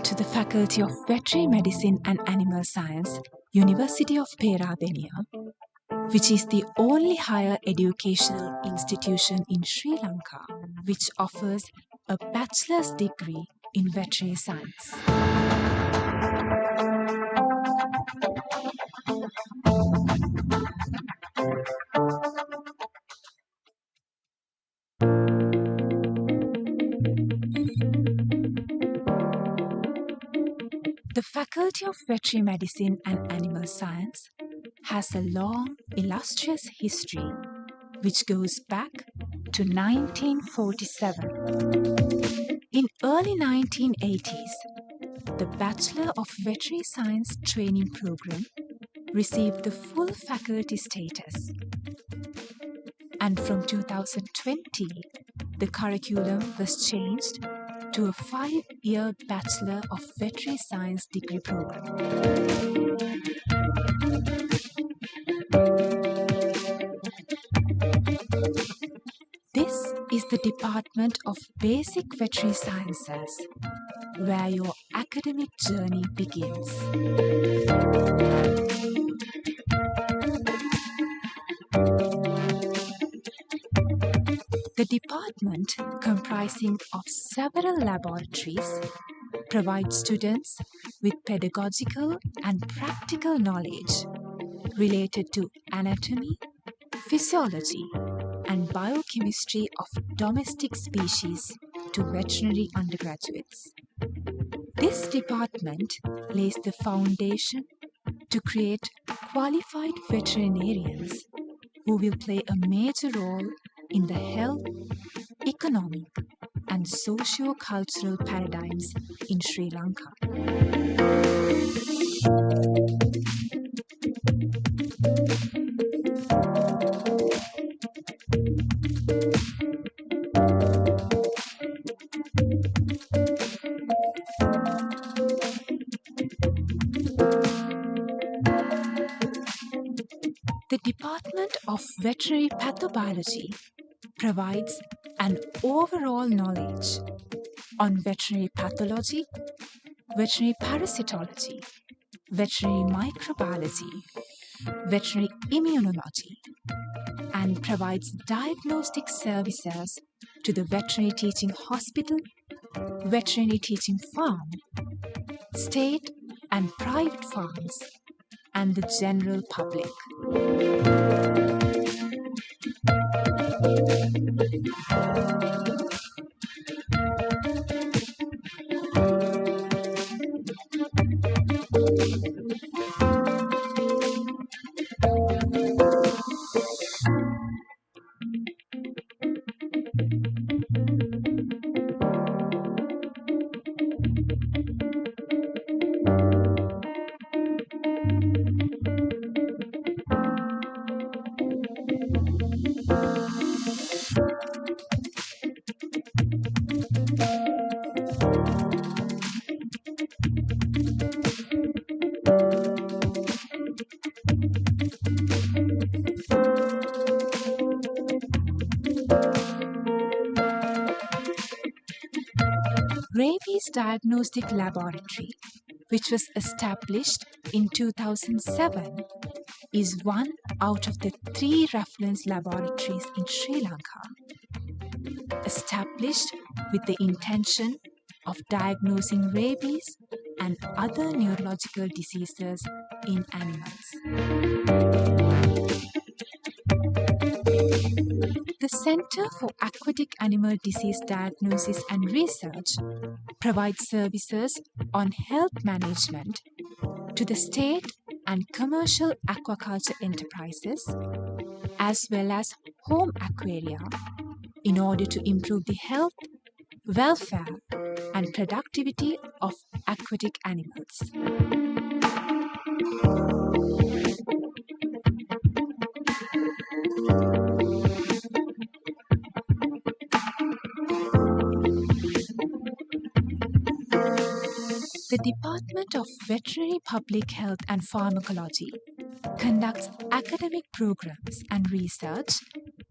Welcome to the Faculty of Veterinary Medicine and Animal Science, University of Peradeniya, which is the only higher educational institution in Sri Lanka which offers a bachelor's degree in veterinary science. The Faculty of Veterinary Medicine and Animal Science has a long, illustrious history which goes back to 1947. In early 1980s, the Bachelor of Veterinary Science training program received the full faculty status. And from 2020, the curriculum was changed to a 5-year Bachelor of Veterinary Science degree program. This is the Department of Basic Veterinary Sciences, where your academic journey begins. The department, comprising of several laboratories, provides students with pedagogical and practical knowledge related to anatomy, physiology, and biochemistry of domestic species to veterinary undergraduates. This department lays the foundation to create qualified veterinarians who will play a major role in the health, economic, and socio-cultural paradigms in Sri Lanka. The Department of Veterinary Pathobiology provides an overall knowledge on veterinary pathology, veterinary parasitology, veterinary microbiology, veterinary immunology, and provides diagnostic services to the veterinary teaching hospital, veterinary teaching farm, state and private farms, and the general public. Rabies Diagnostic Laboratory, which was established in 2007, is one out of the 3 reference laboratories in Sri Lanka, established with the intention of diagnosing rabies and other neurological diseases in animals. The Center for Aquatic Animal Disease Diagnosis and Research provides services on health management to the state and commercial aquaculture enterprises, as well as home aquaria, in order to improve the health, welfare, and productivity of aquatic animals. The Department of Veterinary Public Health and Pharmacology conducts academic programs and research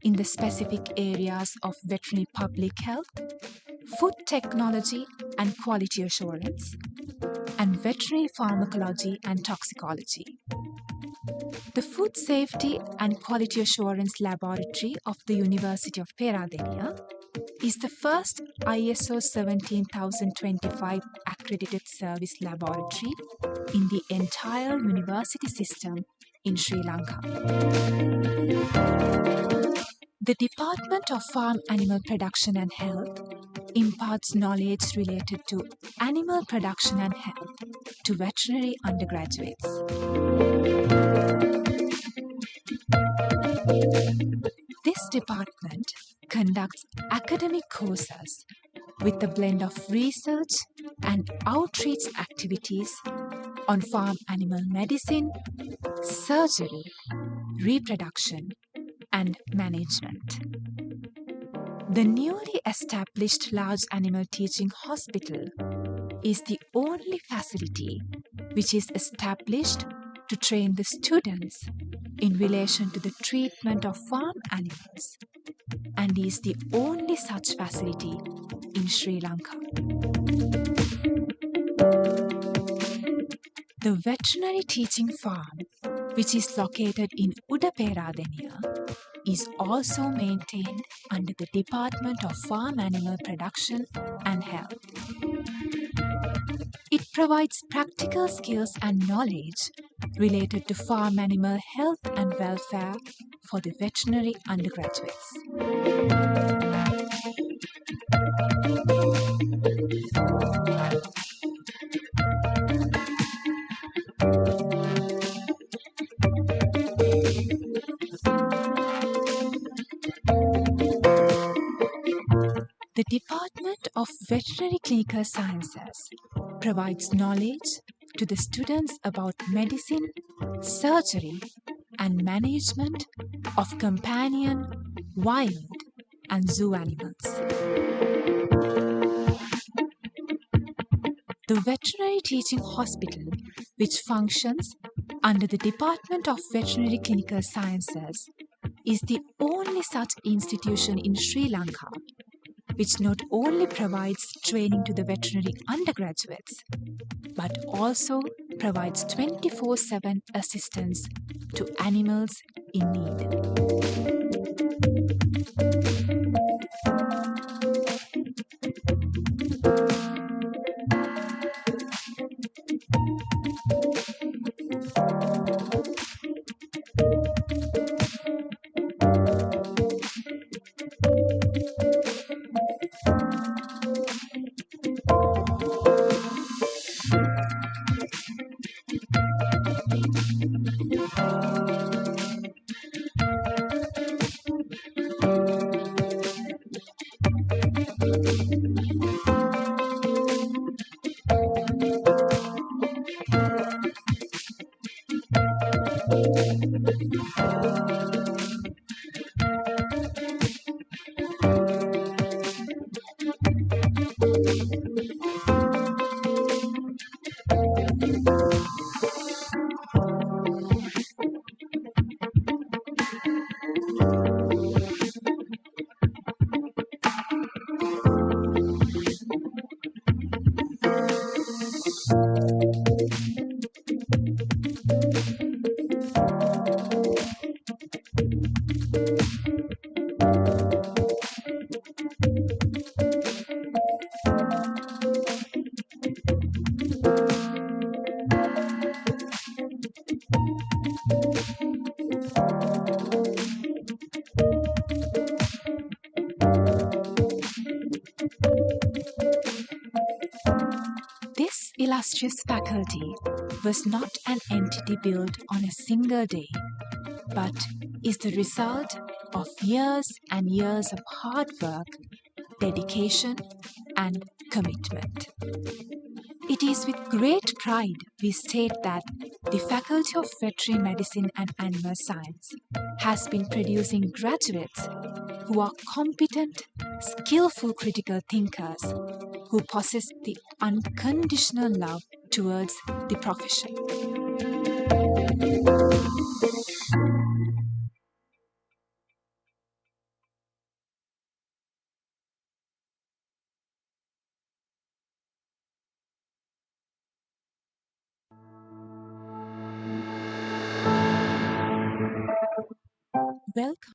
in the specific areas of veterinary public health, food technology and quality assurance, and veterinary pharmacology and toxicology. The Food Safety and Quality Assurance Laboratory of the University of Peradeniya is the first ISO 17025 accredited service laboratory in the entire university system in Sri Lanka. The Department of Farm Animal Production and Health imparts knowledge related to animal production and health to veterinary undergraduates. This department conducts academic courses with a blend of research and outreach activities on farm animal medicine, surgery, reproduction, and management. The newly established large animal teaching hospital is the only facility which is established to train the students in relation to the treatment of farm animals and is the only such facility in Sri Lanka. The veterinary teaching farm, which is located in Peradeniya, is also maintained under the Department of Farm Animal Production and Health. It provides practical skills and knowledge related to farm animal health and welfare for the veterinary undergraduates. The Department of Veterinary Clinical Sciences provides knowledge to the students about medicine, surgery, and management of companion, wild, and zoo animals. The Veterinary Teaching Hospital, which functions under the Department of Veterinary Clinical Sciences, is the only such institution in Sri Lanka which not only provides training to the veterinary undergraduates, but also provides 24/7 assistance to animals in need. This illustrious faculty was not an entity built on a single day, but is the result of years and years of hard work, dedication, and commitment. It is with great pride we state that the Faculty of Veterinary Medicine and Animal Science has been producing graduates who are competent, skillful critical thinkers who possess the unconditional love towards the profession. Welcome.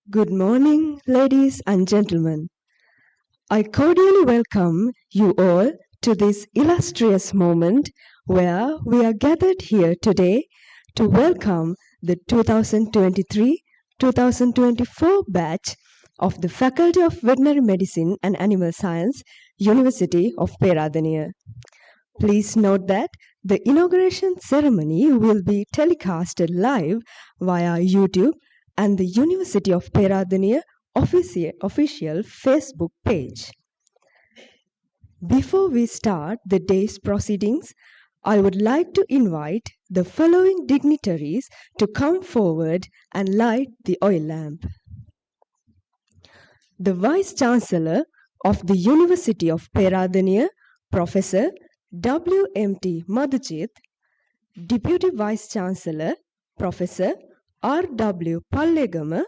Good morning, ladies and gentlemen. I cordially welcome you all to this illustrious moment where we are gathered here today to welcome the 2023-2024 batch of the Faculty of Veterinary Medicine and Animal Science, University of Peradeniya. Please note that the inauguration ceremony will be telecasted live via YouTube and the University of Peradeniya official Facebook page. Before we start the day's proceedings, I would like to invite the following dignitaries to come forward and light the oil lamp. The Vice Chancellor of the University of Peradeniya, Professor W.M.T. Madhuchit, Deputy Vice Chancellor, Professor R.W. Pallegama,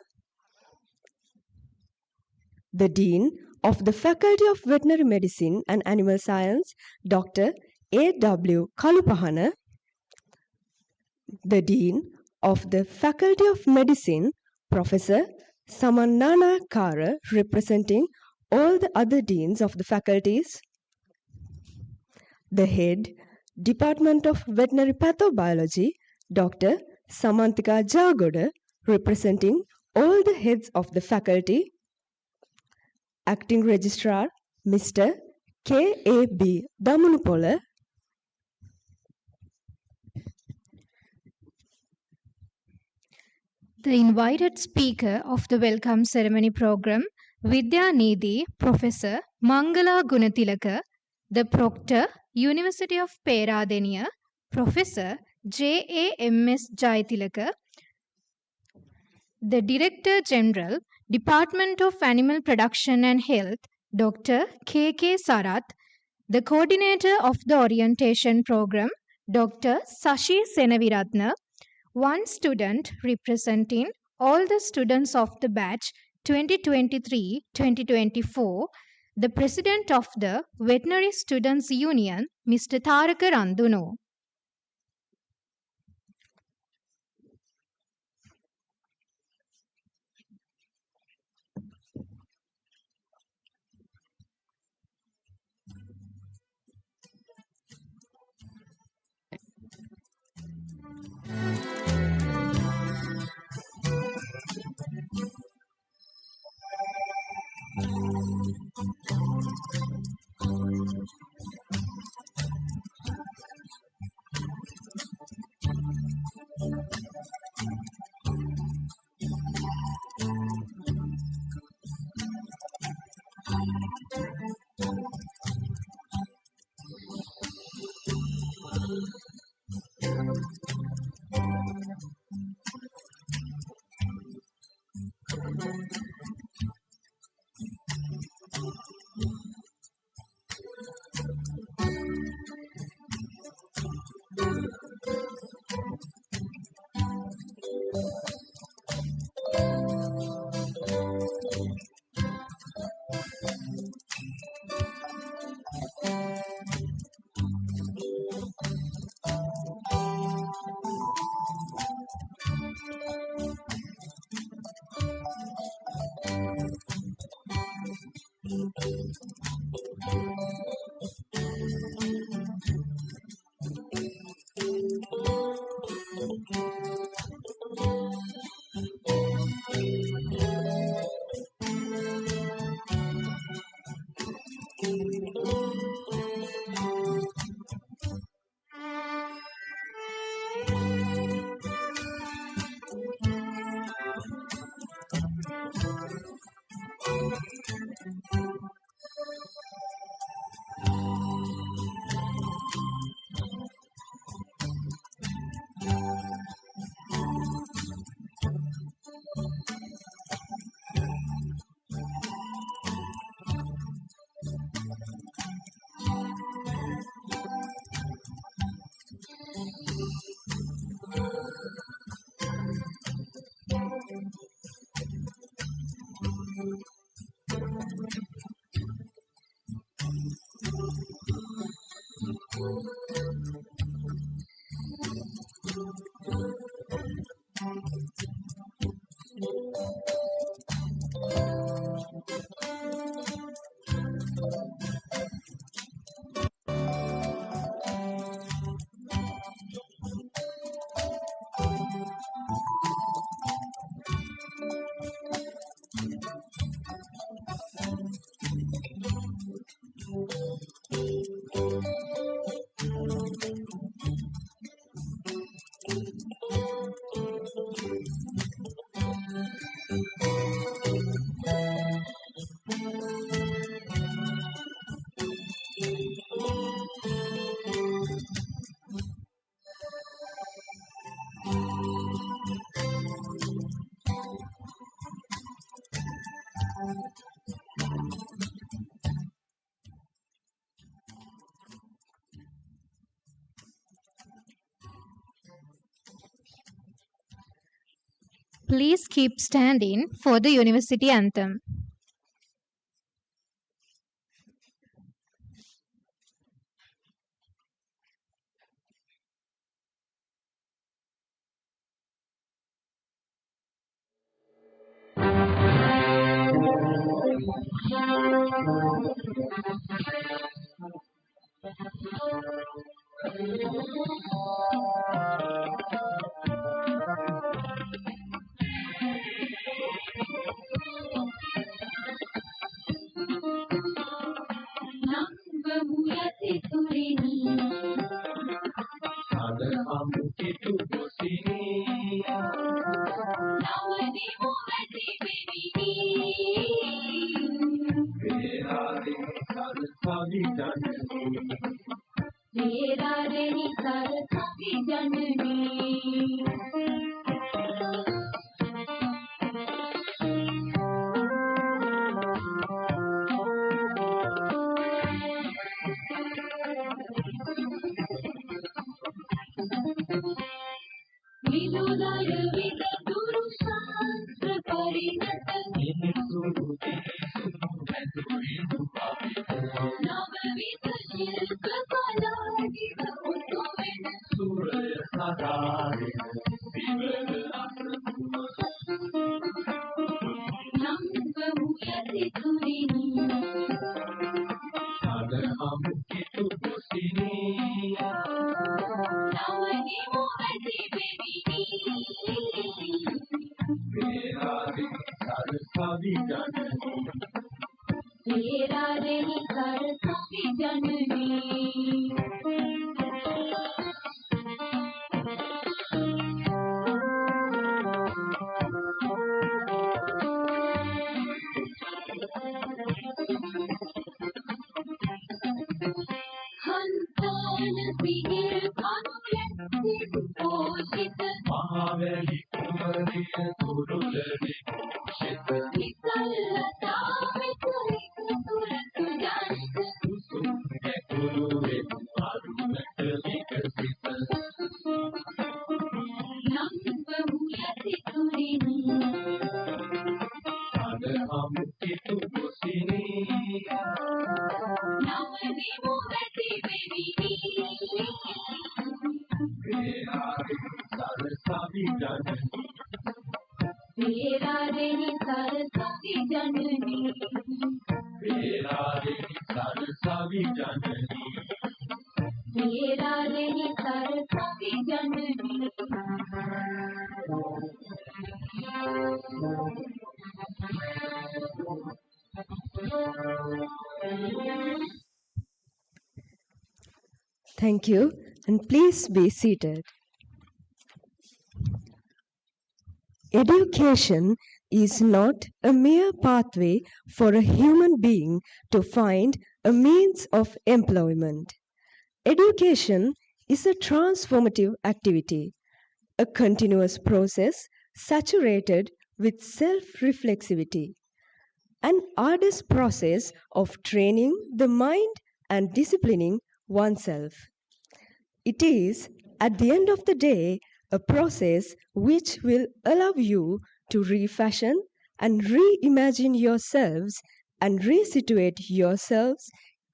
the Dean of the Faculty of Veterinary Medicine and Animal Science, Dr. A.W. Kalupahana, the Dean of the Faculty of Medicine, Professor Samannana Kara, representing all the other deans of the faculties, the Head, Department of Veterinary Pathobiology, Dr. Samantika Jagoda, representing all the heads of the faculty, Acting Registrar, Mr. K.A.B. Damunupola, the invited speaker of the welcome ceremony program, Vidya Nidhi, Professor Mangala Gunatilaka, the Proctor, University of Peradeniya, Professor J.A.M.S. Jayatilaka, the Director General, Department of Animal Production and Health, Dr. K.K. Sarath, the Coordinator of the Orientation Program, Dr. Sashi Senaviratna, one student representing all the students of the batch 2023-2024, the President of the Veterinary Students Union, Mr. Tharaka Randuno. please keep standing for the university anthem. Thank you, and please be seated. Education is not a mere pathway for a human being to find a means of employment. Education is a transformative activity, a continuous process saturated with self-reflexivity, an arduous process of training the mind and disciplining oneself. It is, at the end of the day, a process which will allow you to refashion and reimagine yourselves and resituate yourselves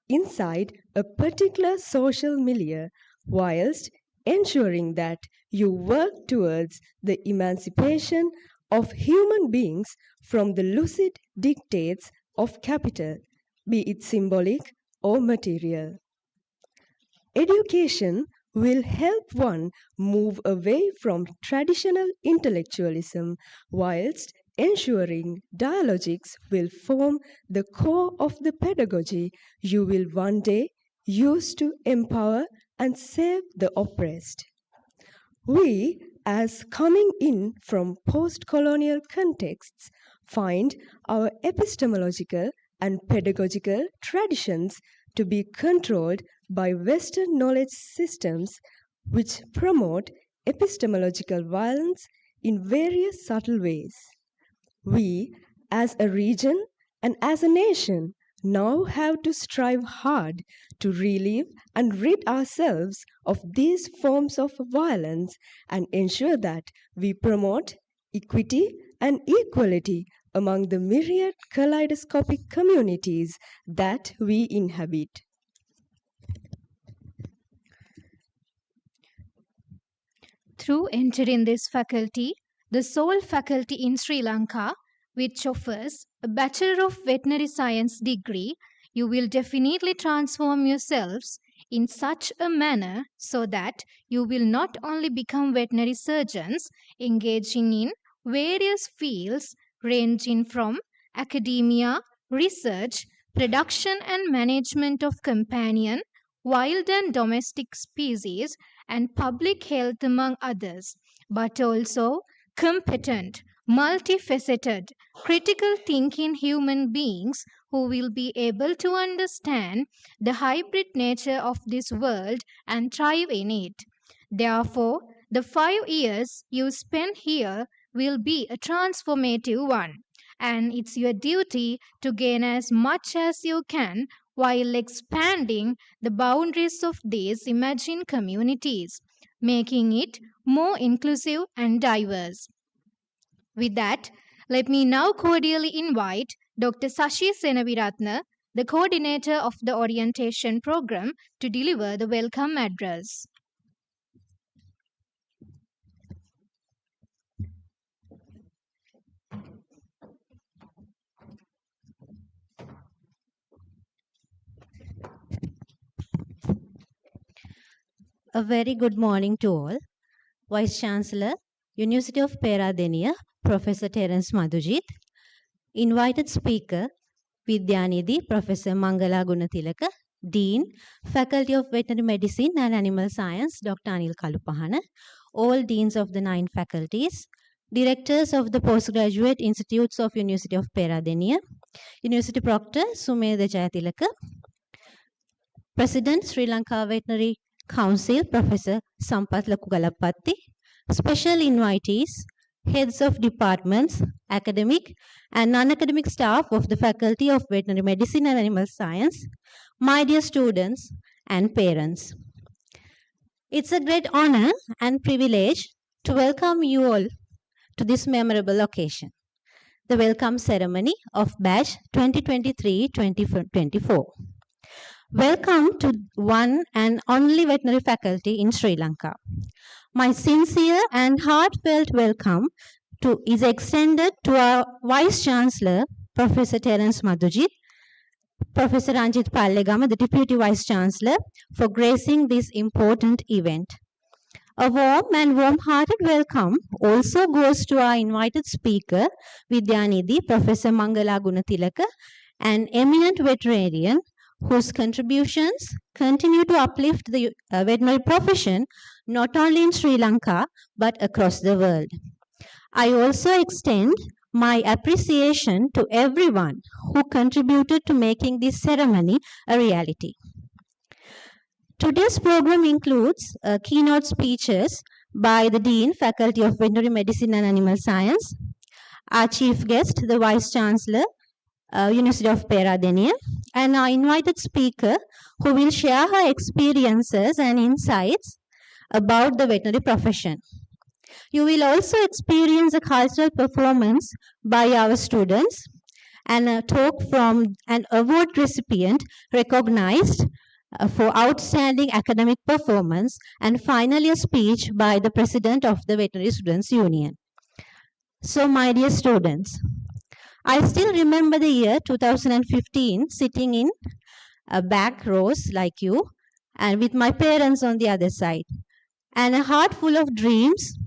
inside a particular social milieu, whilst ensuring that you work towards the emancipation of human beings from the lucid dictates of capital, be it symbolic or material. Education will help one move away from traditional intellectualism whilst ensuring dialogics will form the core of the pedagogy you will one day use to empower and save the oppressed. We, as coming in from post-colonial contexts, find our epistemological and pedagogical traditions to be controlled by Western knowledge systems which promote epistemological violence in various subtle ways. We, as a region and as a nation, now have to strive hard to relieve and rid ourselves of these forms of violence and ensure that we promote equity, and equality among the myriad kaleidoscopic communities that we inhabit. Through entering this faculty, the sole faculty in Sri Lanka which offers a Bachelor of Veterinary Science degree, you will definitely transform yourselves in such a manner so that you will not only become veterinary surgeons engaging in various fields ranging from academia, research, production and management of companion, wild and domestic species, and public health, among others, but also competent, multifaceted, critical thinking human beings who will be able to understand the hybrid nature of this world and thrive in it. Therefore, the 5 years you spend here will be a transformative one, and it's your duty to gain as much as you can while expanding the boundaries of these imagined communities, making it more inclusive and diverse. With that, let me now cordially invite Dr. Sashi Senaviratna, the coordinator of the orientation program, to deliver the welcome address. A very good morning to all. Vice Chancellor, University of Peradeniya, Professor Terence Madhujit. Invited speaker, Vidyanidhi, Professor Mangala Gunatilaka. Dean, Faculty of Veterinary Medicine and Animal Science, Dr. Anil Kalupahana. All deans of the 9 faculties. Directors of the Postgraduate Institutes of University of Peradeniya. University Proctor, Sumedha Jayatilaka. President, Sri Lanka Veterinary Council, Professor Sampath Lakugalapatti. Special invitees, heads of departments, academic and non-academic staff of the Faculty of Veterinary Medicine and Animal Science, my dear students and parents. It's a great honor and privilege to welcome you all to this memorable occasion, the welcome ceremony of batch 2023-2024. Welcome to one and only veterinary faculty in Sri Lanka. My sincere and heartfelt welcome is extended to our Vice Chancellor, Professor Terence Madhujit, Professor Ranjit Pallegama, the Deputy Vice Chancellor, for gracing this important event. A warm and warm-hearted welcome also goes to our invited speaker, Vidyanidhi, Professor Mangala Gunatilaka, an eminent veterinarian whose contributions continue to uplift the veterinary profession not only in Sri Lanka but across the world. I also extend my appreciation to everyone who contributed to making this ceremony a reality. Today's program includes keynote speeches by the Dean, Faculty of Veterinary Medicine and Animal Science, our chief guest, the Vice Chancellor, University of Peradeniya, and our invited speaker who will share her experiences and insights about the veterinary profession. You will also experience a cultural performance by our students and a talk from an award recipient recognized for outstanding academic performance, and finally a speech by the President of the Veterinary Students' Union. So, my dear students, I still remember the year 2015 sitting in a back rows like you and with my parents on the other side, and a heart full of dreams,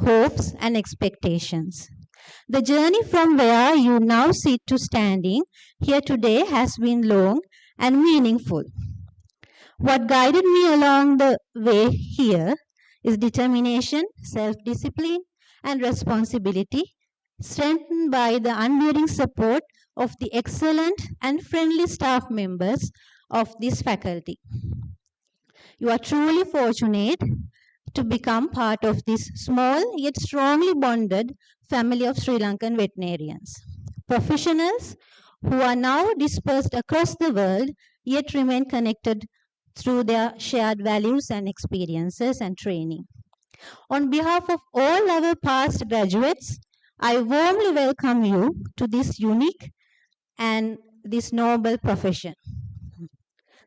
hopes and expectations. The journey from where you now sit to standing here today has been long and meaningful. What guided me along the way here is determination, self-discipline and responsibility, strengthened by the unwavering support of the excellent and friendly staff members of this faculty. You are truly fortunate to become part of this small yet strongly bonded family of Sri Lankan veterinarians. Professionals who are now dispersed across the world yet remain connected through their shared values and experiences and training. On behalf of all our past graduates, I warmly welcome you to this unique and this noble profession.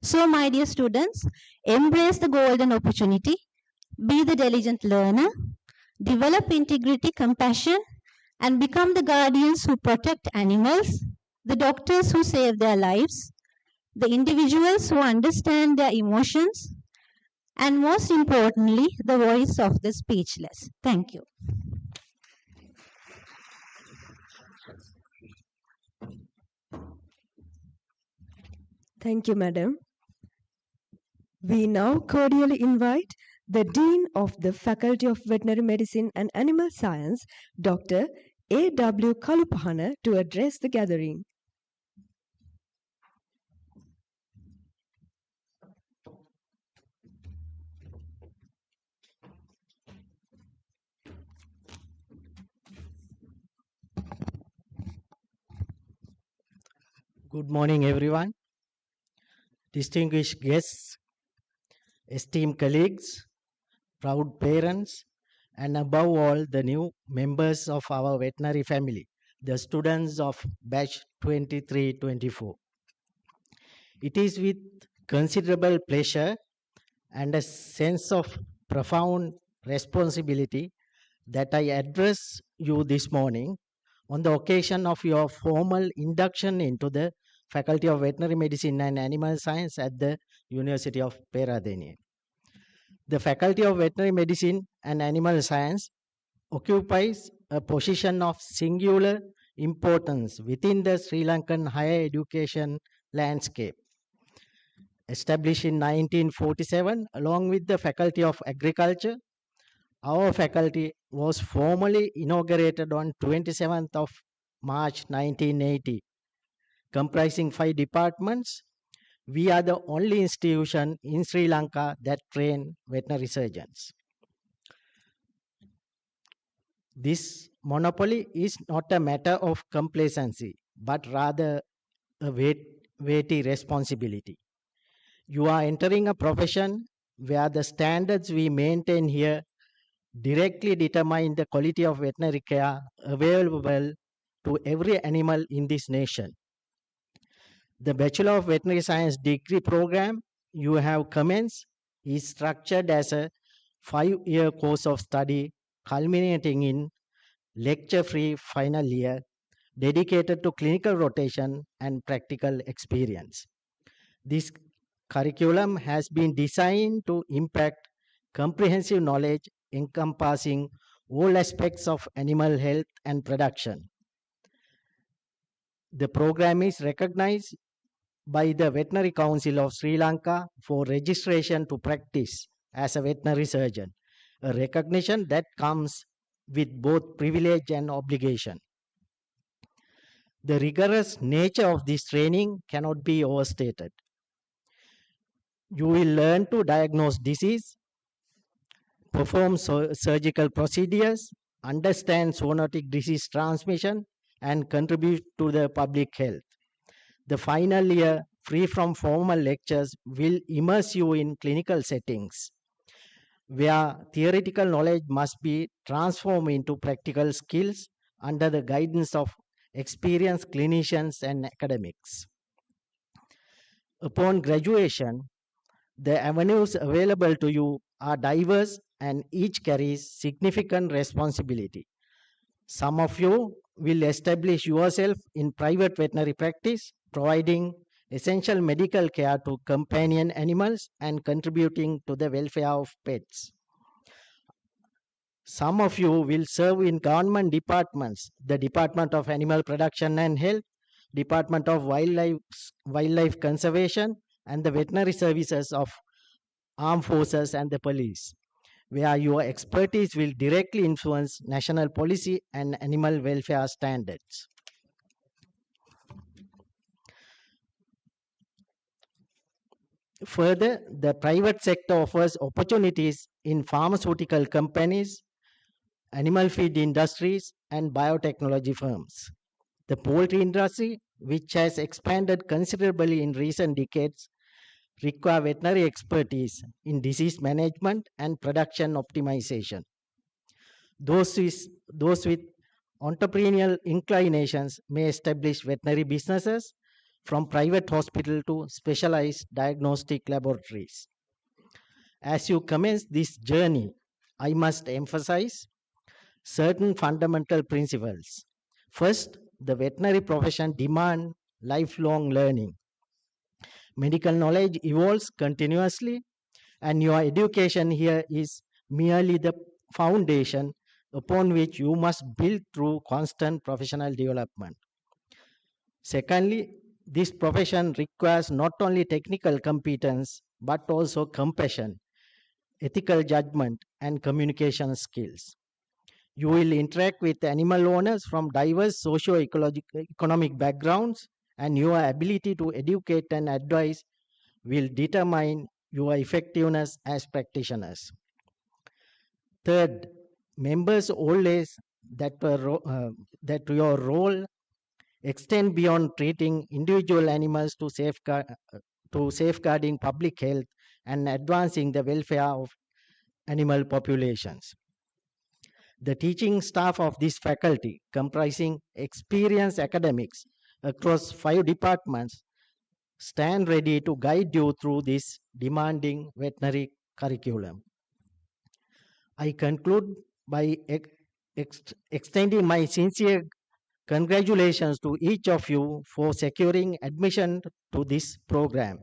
So, my dear students, embrace the golden opportunity, be the diligent learner, develop integrity, compassion, and become the guardians who protect animals, the doctors who save their lives, the individuals who understand their emotions, and most importantly, the voice of the speechless. Thank you. Thank you, Madam. We now cordially invite the Dean of the Faculty of Veterinary Medicine and Animal Science, Dr. A.W. Kalupahana, to address the gathering. Good morning, everyone. Distinguished guests, esteemed colleagues, proud parents, and above all, the new members of our veterinary family, the students of batch 23-24. It is with considerable pleasure and a sense of profound responsibility that I address you this morning on the occasion of your formal induction into the Faculty of Veterinary Medicine and Animal Science at the University of Peradeniya. The Faculty of Veterinary Medicine and Animal Science occupies a position of singular importance within the Sri Lankan higher education landscape. Established in 1947 along with the Faculty of Agriculture, our faculty was formally inaugurated on 27th of March 1980. Comprising 5 departments, we are the only institution in Sri Lanka that train veterinary surgeons. This monopoly is not a matter of complacency, but rather a weighty responsibility. You are entering a profession where the standards we maintain here directly determine the quality of veterinary care available to every animal in this nation. The Bachelor of Veterinary Science degree program you have commenced is structured as a 5-year course of study culminating in lecture-free final year dedicated to clinical rotation and practical experience. This curriculum has been designed to impact comprehensive knowledge encompassing all aspects of animal health and production. The program is recognized by the Veterinary Council of Sri Lanka for registration to practice as a veterinary surgeon, a recognition that comes with both privilege and obligation. The rigorous nature of this training cannot be overstated. You will learn to diagnose disease, perform surgical procedures, understand zoonotic disease transmission, and contribute to the public health. The final year, free from formal lectures, will immerse you in clinical settings where theoretical knowledge must be transformed into practical skills under the guidance of experienced clinicians and academics. Upon graduation, the avenues available to you are diverse and each carries significant responsibility. Some of you will establish yourself in private veterinary practice, providing essential medical care to companion animals and contributing to the welfare of pets. Some of you will serve in government departments, the Department of Animal Production and Health, Department of Wildlife Conservation, and the veterinary services of armed forces and the police, where your expertise will directly influence national policy and animal welfare standards. Further, the private sector offers opportunities in pharmaceutical companies, animal feed industries, and biotechnology firms. The poultry industry, which has expanded considerably in recent decades, require veterinary expertise in disease management and production optimization. Those with Entrepreneurial inclinations may establish veterinary businesses from private hospital to specialized diagnostic laboratories. As you commence this journey, I must emphasize certain fundamental principles. First, the veterinary profession demands lifelong learning. Medical knowledge evolves continuously, and your education here is merely the foundation upon which you must build through constant professional development. Secondly, this profession requires not only technical competence but also compassion, ethical judgment, and communication skills. You will interact with animal owners from diverse socio-economic backgrounds, and your ability to educate and advise will determine your effectiveness as practitioners. Third, members always that your role extend beyond treating individual animals to safeguarding public health and advancing the welfare of animal populations. The teaching staff of this faculty, comprising experienced academics across 5 departments, stand ready to guide you through this demanding veterinary curriculum. I conclude by extending my sincere congratulations to each of you for securing admission to this program.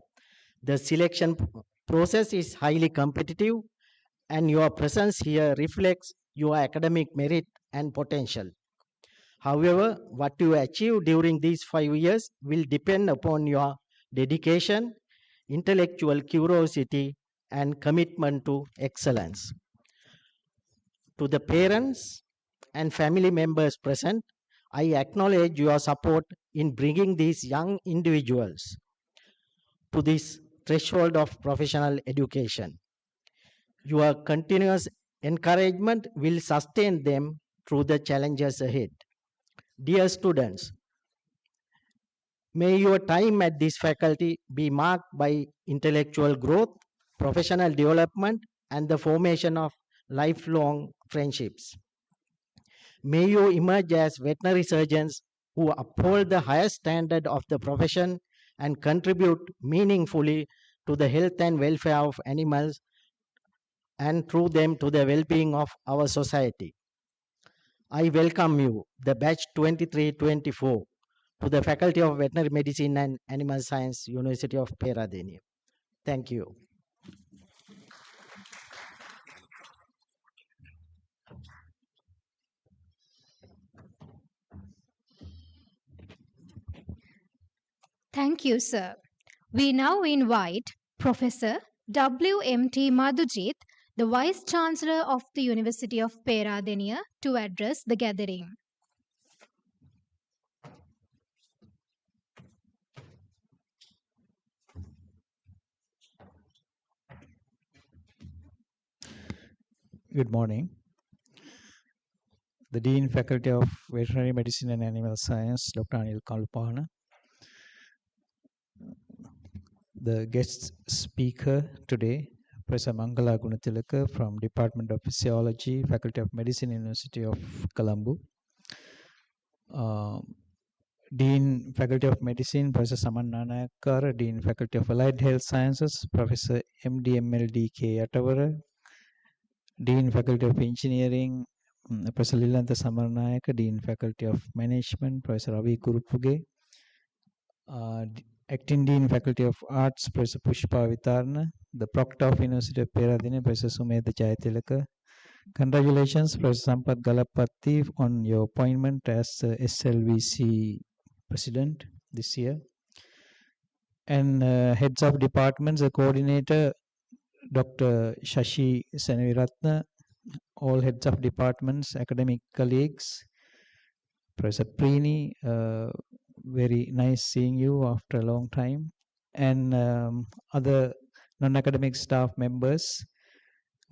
The selection process is highly competitive, and your presence here reflects your academic merit and potential. However, what you achieve during these 5 years will depend upon your dedication, intellectual curiosity, and commitment to excellence. To the parents and family members present, I acknowledge your support in bringing these young individuals to this threshold of professional education. Your continuous encouragement will sustain them through the challenges ahead. Dear students, may your time at this faculty be marked by intellectual growth, professional development, and the formation of lifelong friendships. May you emerge as veterinary surgeons who uphold the highest standard of the profession and contribute meaningfully to the health and welfare of animals and through them to the well-being of our society. I welcome you, the batch 23-24, to the Faculty of Veterinary Medicine and Animal Science, University of Peradeniya. Thank you. Thank you, sir. We now invite Professor W.M.T. Madhujit, the Vice Chancellor of the University of Peradeniya, to address the gathering. Good morning. The Dean Faculty of Veterinary Medicine and Animal Science, Dr. Anil Kalpana. The guest speaker today, Professor Mangala Gunatilaka from Department of Physiology, Faculty of Medicine, University of Colombo. Dean Faculty of Medicine, Professor Saman Nanakar, Dean Faculty of Allied Health Sciences, Professor M.D. M.L.D. K. Yatawara, Dean Faculty of Engineering, Professor Lilantha Samarnayaka, Dean Faculty of Management, Professor Ravi Kurupuge, Acting Dean Faculty of Arts, Professor Pushpa Vitarna, the Proctor of University of Peradeniya, Professor Sumedha Jayatilaka. Congratulations, Professor Sampath Galapatti, on your appointment as SLVC President this year. And heads of departments, the coordinator, Dr. Shashi Senaviratna, all heads of departments, academic colleagues, Professor Preeni, very nice seeing you after a long time, and other non-academic staff members,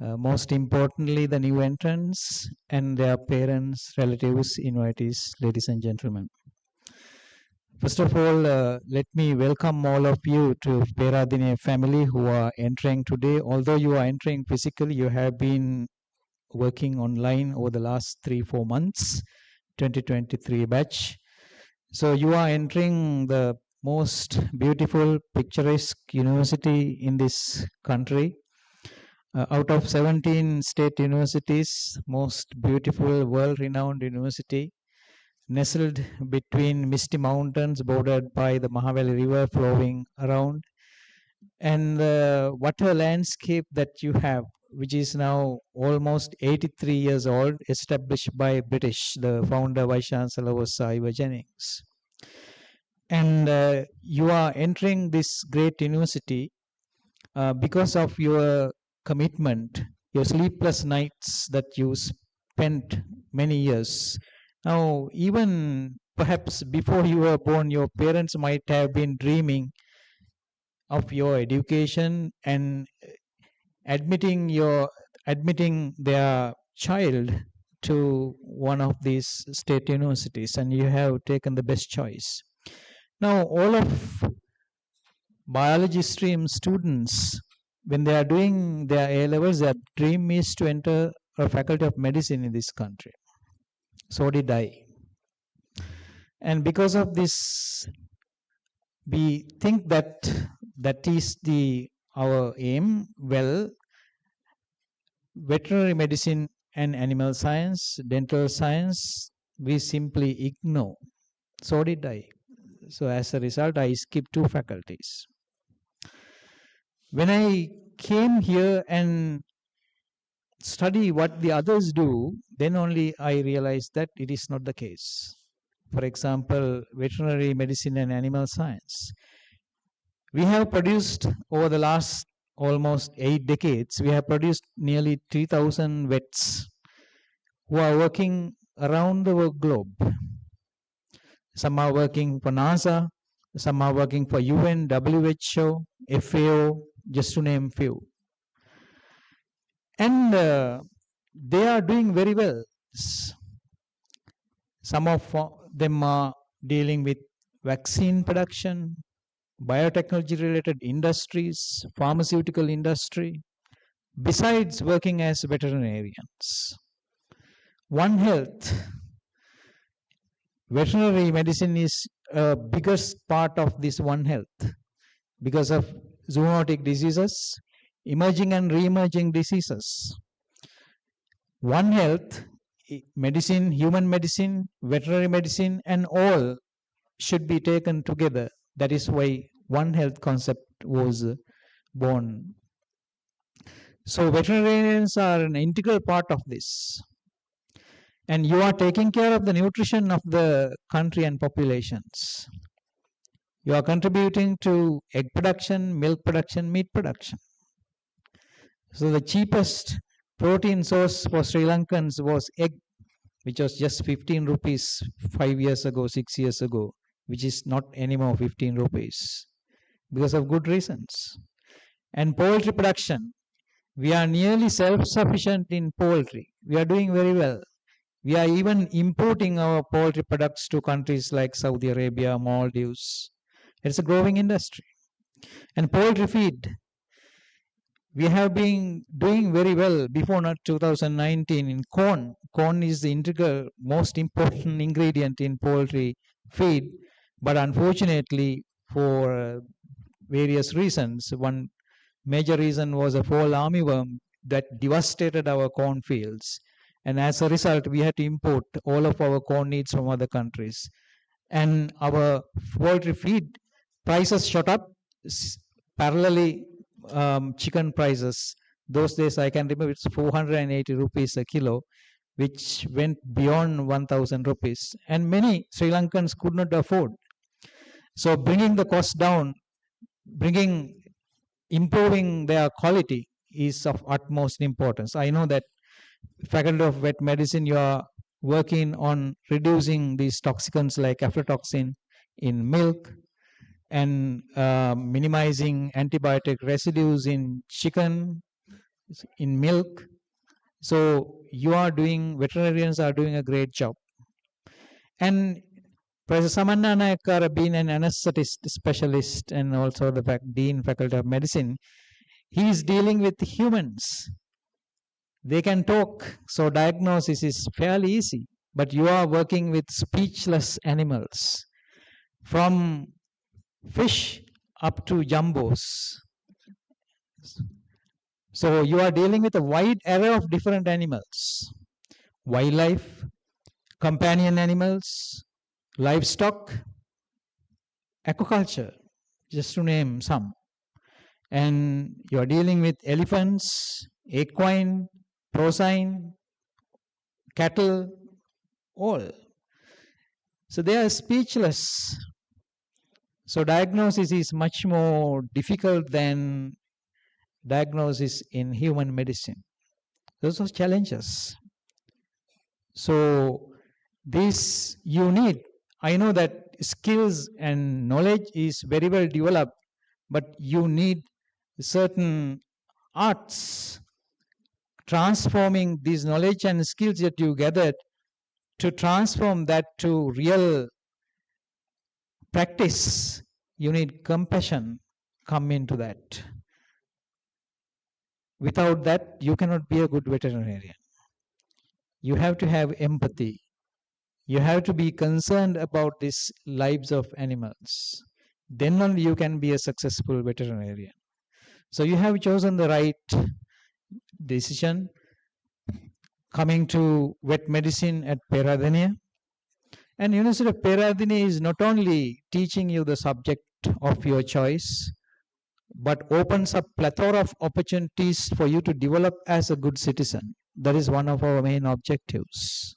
most importantly the new entrants and their parents, relatives, invitees, ladies and gentlemen. First of all, let me welcome all of you to Peradeniya family who are entering today. Although you are entering physically, you have been working online over the last 3-4 months 2023 batch. So you are entering the most beautiful, picturesque university in this country. Out of 17 state universities, most beautiful, world-renowned university, nestled between misty mountains bordered by the Mahavali River flowing around, and what a landscape that you have, which is now almost 83 years old, established by British. The founder, Vice Chancellor was Sir Ivor Jennings. And you are entering this great university because of your commitment, your sleepless nights that you spent many years. Now, even perhaps before you were born, your parents might have been dreaming of your education and admitting their child to one of these state universities, and you have taken the best choice. Now, all of biology stream students, when they are doing their A levels, their dream is to enter a faculty of medicine in this country. So did I. And because of this, we think that that is our aim. Well, veterinary medicine and animal science, dental science, we simply ignore. So did I. So as a result, I skipped 2 faculties. When I came here and study what the others do, then only I realized that it is not the case. For example, veterinary medicine and animal science. We have produced over the last almost 8 decades, we have produced nearly 3,000 vets who are working around the globe. Some are working for NASA, some are working for UN, WHO, FAO, just to name few. And they are doing very well. Some of them are dealing with vaccine production, biotechnology related industries, pharmaceutical industry, besides working as veterinarians. One Health, veterinary medicine is a biggest part of this One Health because of zoonotic diseases, emerging and re-emerging diseases. One Health, medicine, human medicine, veterinary medicine, and all should be taken together. That is why One Health concept was born. So veterinarians are an integral part of this. And you are taking care of the nutrition of the country and populations. You are contributing to egg production, milk production, meat production. So the cheapest protein source for Sri Lankans was egg, which was just 15 rupees 5 years ago, 6 years ago, which is not anymore 15 rupees because of good reasons. And poultry production, we are nearly self-sufficient in poultry. We are doing very well. We are even importing our poultry products to countries like Saudi Arabia, Maldives. It's a growing industry. And poultry feed, we have been doing very well before 2019 in corn. Corn is the integral most important ingredient in poultry feed, but unfortunately for various reasons, one major reason was a fall armyworm that devastated our cornfields. And as a result, we had to import all of our corn needs from other countries. And our poultry feed prices shot up parallelly. Chicken prices, those days I can remember it's 480 rupees a kilo, which went beyond 1000 rupees, and many Sri Lankans could not afford. So bringing the cost down, improving their quality is of utmost importance. I know that Faculty of Vet Medicine, you are working on reducing these toxicants like aflatoxin in milk, and minimizing antibiotic residues in chicken, in milk. So veterinarians are doing a great job. And Professor Samanna Nayakkara, being an anesthetist specialist and also the Dean Faculty of Medicine, he is dealing with humans. They can talk, so diagnosis is fairly easy. but you are working with speechless animals, from fish up to jumbos. So you are dealing with a wide array of different animals: wildlife, companion animals, livestock, aquaculture, just to name some. And you are dealing with elephants, equine, porcine, cattle, all. So they are speechless. So diagnosis is much more difficult than diagnosis in human medicine. Those are challenges. So this you need. I know that skills and knowledge is very well developed, but you need certain arts transforming these knowledge and skills that you gathered to transform that to real practice. You need compassion come into that. Without that, you cannot be a good veterinarian. You have to have empathy. You have to be concerned about these lives of animals. Then only you can be a successful veterinarian. So you have chosen the right decision coming to vet medicine at Peradeniya. And University of Peradeniya is not only teaching you the subject of your choice, but opens up plethora of opportunities for you to develop as a good citizen. That is one of our main objectives.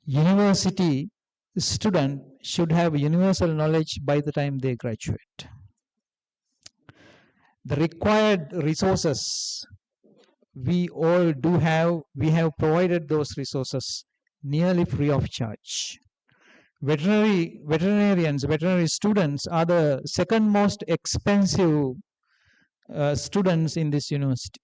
University student should have universal knowledge by the time they graduate. The required resources we all do have, we have provided those resources nearly free of charge. Veterinarians, veterinary students are the second most expensive students in this university.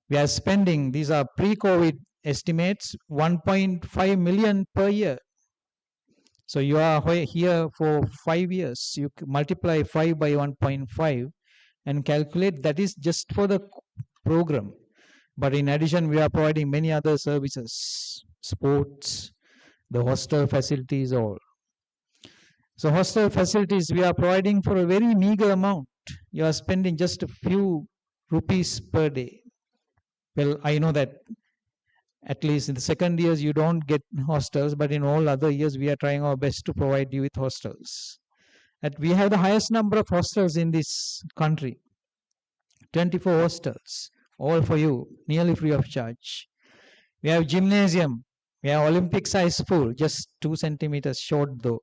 We are spending, these are pre-COVID estimates, 1.5 million per year. So you are here for 5 years. You multiply 5 by 1.5 and calculate that is just for the program. But in addition, we are providing many other services, sports, the hostel facilities, all. So hostel facilities we are providing for a very meager amount. You are spending just a few rupees per day. Well, I know that at least in the second years you don't get hostels, but in all other years we are trying our best to provide you with hostels. And we have the highest number of hostels in this country, 24 hostels, all for you, nearly free of charge. We have gymnasium, we have Olympic size pool, just 2 centimeters short though,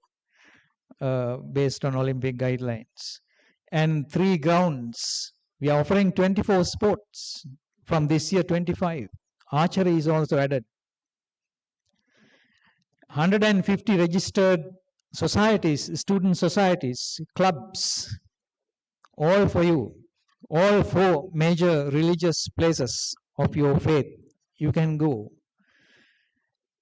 based on Olympic guidelines. And 3 grounds. We are offering 24 sports, from this year 25. Archery is also added. 150 registered societies, student societies, clubs, all for you. All 4 major religious places of your faith you can go.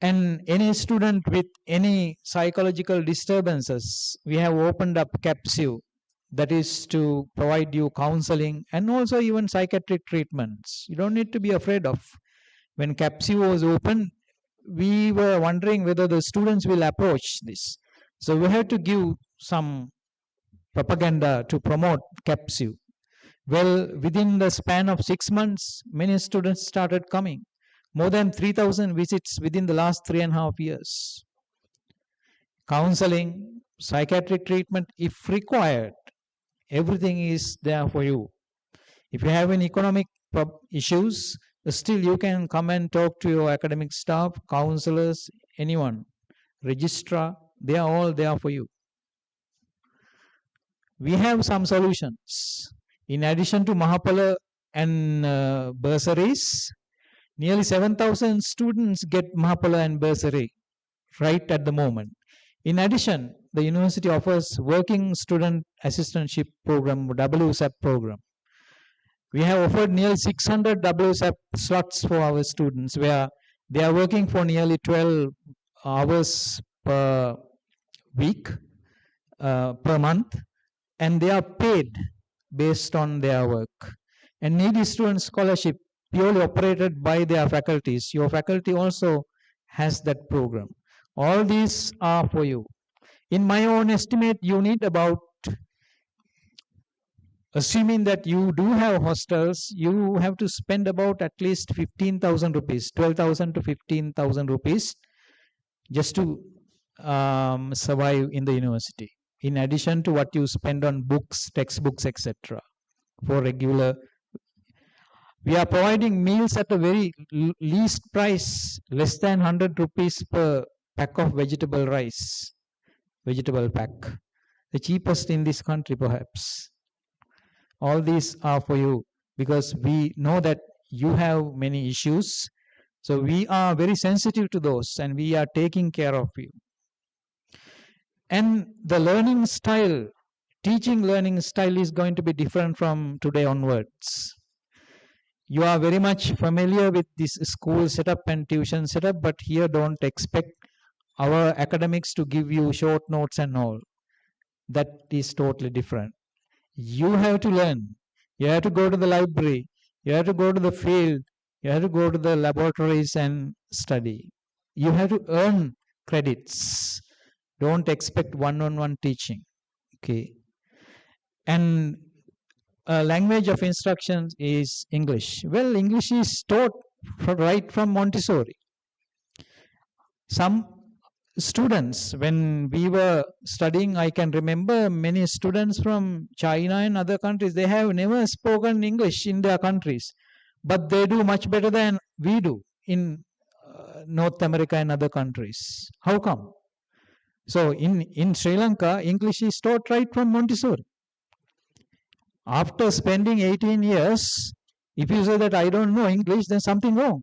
And any student with any psychological disturbances, we have opened up CAPSU, that is to provide you counseling and also even psychiatric treatments. You don't need to be afraid of. When CAPSU was open, we were wondering whether the students will approach this. So we had to give some propaganda to promote CAPSU. Well, within the span of 6 months, many students started coming. More than 3,000 visits within the last 3.5 years. Counseling, psychiatric treatment, if required, everything is there for you. If you have any economic issues, still you can come and talk to your academic staff, counselors, anyone, registrar, they are all there for you. We have some solutions. In addition to Mahapala and bursaries, nearly 7,000 students get Mahapala and bursary right at the moment. In addition, the university offers working student assistantship program, WSAP program. We have offered nearly 600 WSAP slots for our students where they are working for nearly 12 hours per week, per month, and they are paid based on their work. And needy student scholarship purely operated by their faculties. Your faculty also has that program. All these are for you. In my own estimate, you need about, assuming that you do have hostels, you have to spend about at least 15,000 rupees, 12,000 to 15,000 rupees just to survive in the university, in addition to what you spend on books, textbooks, etc. for regular. We are providing meals at a very least price, less than 100 rupees per pack of vegetable rice, vegetable pack, the cheapest in this country perhaps. All these are for you because we know that you have many issues. So we are very sensitive to those and we are taking care of you. And the learning style, teaching learning style is going to be different from today onwards. You are very much familiar with this school setup and tuition setup, but here don't expect our academics to give you short notes and all. That is totally different. You have to learn. You have to go to the library. You have to go to the field. You have to go to the laboratories and study. You have to earn credits. Don't expect one-on-one teaching. Okay. And language of instructions is English. Well, English is taught right from Montessori. Some students, when we were studying, I can remember many students from China and other countries, they have never spoken English in their countries, but they do much better than we do in North America and other countries. How come? So in Sri Lanka, English is taught right from Montessori. After spending 18 years, if you say that I don't know English, then something wrong.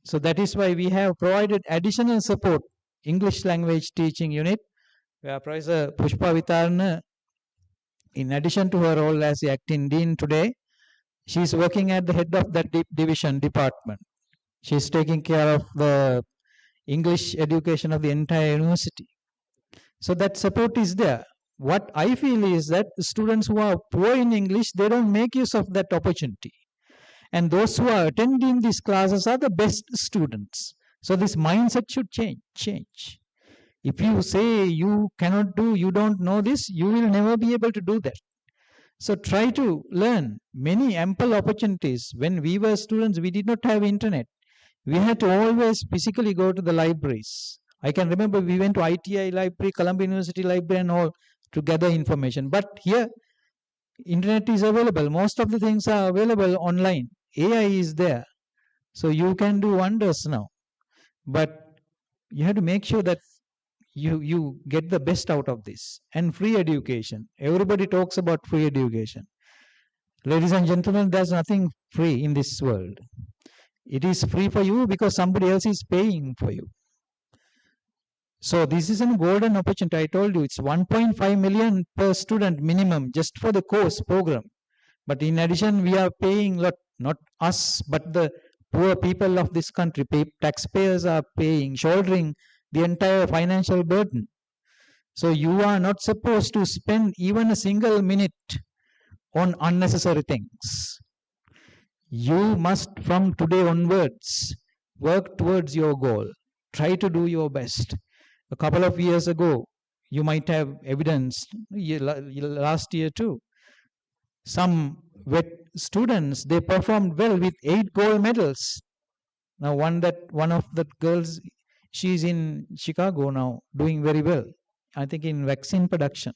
So that is why we have provided additional support, English language teaching unit, where Professor Pushpa Vitarna, in addition to her role as the acting dean today, she is working at the head of that division department. She is taking care of the English education of the entire university. So that support is there. What I feel is that the students who are poor in English, they don't make use of that opportunity. And those who are attending these classes are the best students. So this mindset should change. If you say you cannot do, you don't know this, you will never be able to do that. So try to learn many ample opportunities. When we were students, we did not have internet. We had to always physically go to the libraries. I can remember we went to ITI library, Columbia University library and all to gather information. But here, internet is available. Most of the things are available online. AI is there. So you can do wonders now. But you have to make sure that you get the best out of this. And free education. Everybody talks about free education. Ladies and gentlemen, there's nothing free in this world. It is free for you because somebody else is paying for you. So this is a golden opportunity. I told you it's 1.5 million per student minimum just for the course program. But in addition, we are paying lot, not us, but the poor people of this country. Taxpayers are paying, shouldering the entire financial burden. So you are not supposed to spend even a single minute on unnecessary things. You must, from today onwards, work towards your goal. Try to do your best. A couple of years ago, you might have evidenced, last year too, some vet students, they performed well with 8 gold medals. Now one of the girls, she's in Chicago now, doing very well. I think in vaccine production.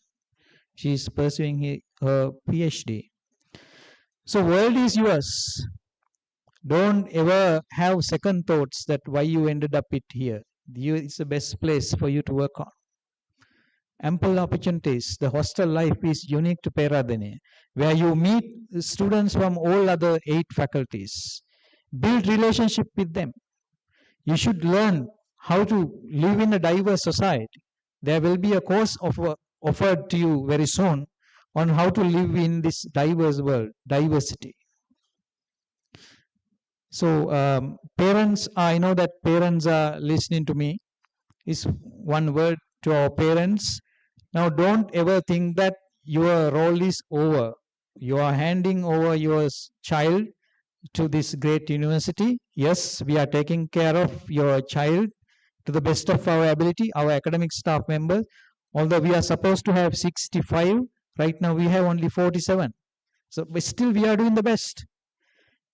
She's pursuing her PhD. So world is yours. Don't ever have second thoughts that why you ended up here. It's the best place for you to work on. Ample opportunities. The hostel life is unique to Peradeniya, where you meet students from all other 8 faculties. Build relationship with them. You should learn how to live in a diverse society. There will be a course offered to you very soon on how to live in this diverse world, diversity. So parents, I know that parents are listening to me. Is one word to our parents. Now don't ever think that your role is over. You are handing over your child to this great university. Yes, we are taking care of your child to the best of our ability, our academic staff members. Although we are supposed to have 65, right now we have only 47. So, but still we are doing the best.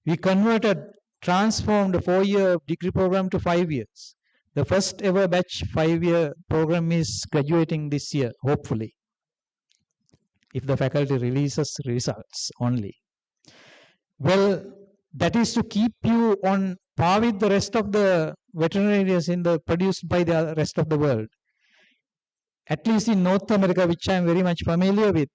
We transformed a 4-year degree program to 5 years. The first ever batch 5-year program is graduating this year, hopefully, if the faculty releases results only. Well, that is to keep you on par with the rest of the veterinarians produced by the rest of the world. At least in North America, which I am very much familiar with,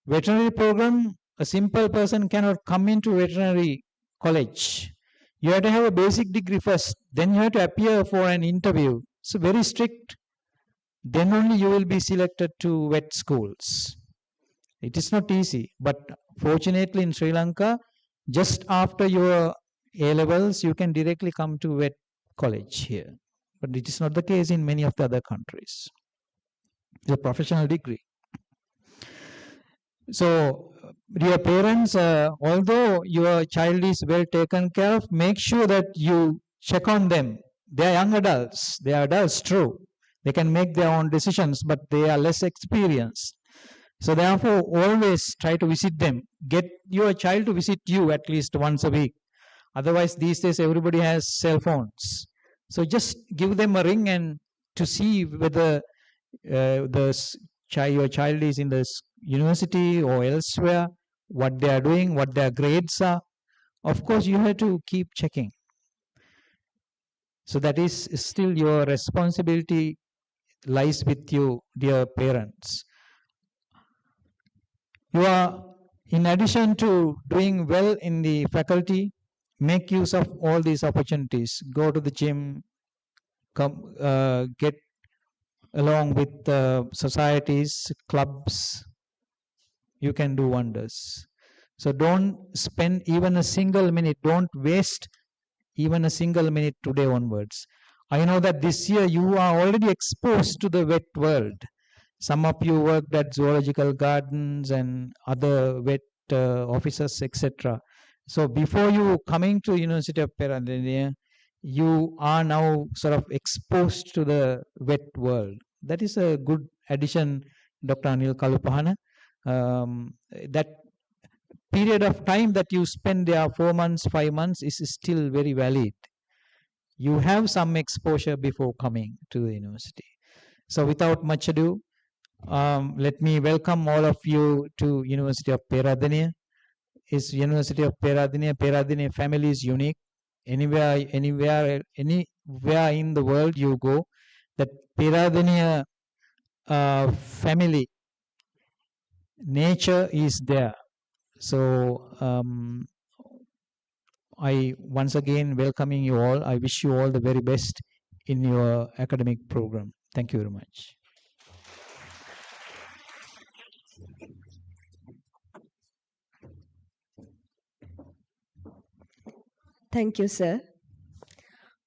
veterinary program, a simple person cannot come into veterinary college. You have to have a basic degree first, then you have to appear for an interview. So very strict. Then only you will be selected to vet schools. It is not easy, but fortunately in Sri Lanka, just after your A levels, you can directly come to vet college here. But it is not the case in many of the other countries. It's a professional degree. So, dear parents, although your child is well taken care of, make sure that you check on them. They are young adults. They are adults, true. They can make their own decisions, but they are less experienced. So therefore, always try to visit them. Get your child to visit you at least once a week. Otherwise, these days everybody has cell phones. So just give them a ring and to see whether your child is in the university or elsewhere, what they are doing, what their grades are. Of course, you have to keep checking. So that is still your responsibility lies with you, dear parents. You are, in addition to doing well in the faculty, make use of all these opportunities. Go to the gym, get along with societies, clubs. You can do wonders. So don't spend even a single minute, don't waste even a single minute today onwards. I know that this year you are already exposed to the vet world. Some of you worked at zoological gardens and other vet offices, etc. So before you coming to University of Peradeniya, you are now sort of exposed to the vet world. That is a good addition, Dr. Anil Kalupahana. That period of time that you spend there, 4 months, 5 months, is still very valid. You have some exposure before coming to the university. So without much ado, let me welcome all of you to University of Peradeniya. Is University of Peradeniya. Peradeniya family is unique. Anywhere in the world you go, that Peradeniya family nature is there. So I once again welcoming you all. I wish you all the very best in your academic program. Thank you very much. Thank you, sir.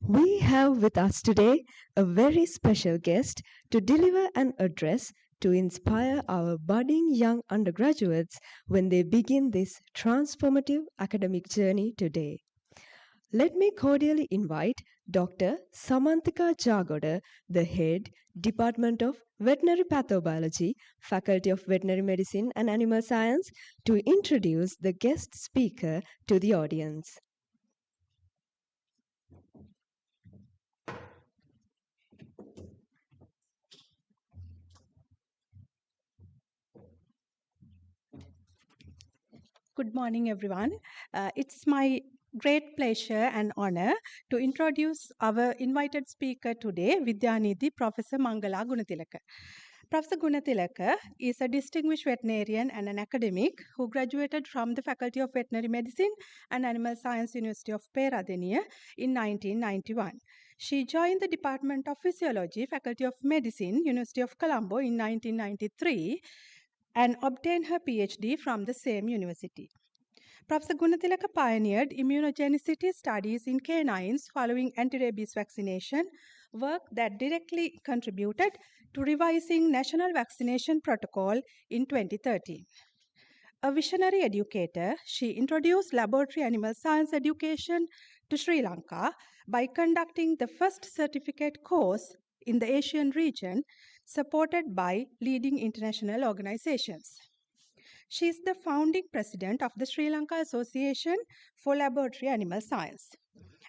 We have with us today a very special guest to deliver an address to inspire our budding young undergraduates when they begin this transformative academic journey today. Let me cordially invite Dr. Samantika Jagoda, the head, Department of Veterinary Pathobiology, Faculty of Veterinary Medicine and Animal Science, to introduce the guest speaker to the audience. Good morning, everyone. It's my great pleasure and honor to introduce our invited speaker today, Vidyanidhi, Professor Mangala Gunatilaka. Professor Gunatilaka is a distinguished veterinarian and an academic who graduated from the Faculty of Veterinary Medicine and Animal Science, University of Peradeniya in 1991. She joined the Department of Physiology, Faculty of Medicine, University of Colombo in 1993 and obtained her PhD from the same university. Professor Gunatilaka pioneered immunogenicity studies in canines following anti-rabies vaccination, work that directly contributed to revising national vaccination protocol in 2013. A visionary educator, she introduced laboratory animal science education to Sri Lanka by conducting the first certificate course in the Asian region, supported by leading international organizations. She is the founding president of the Sri Lanka Association for Laboratory Animal Science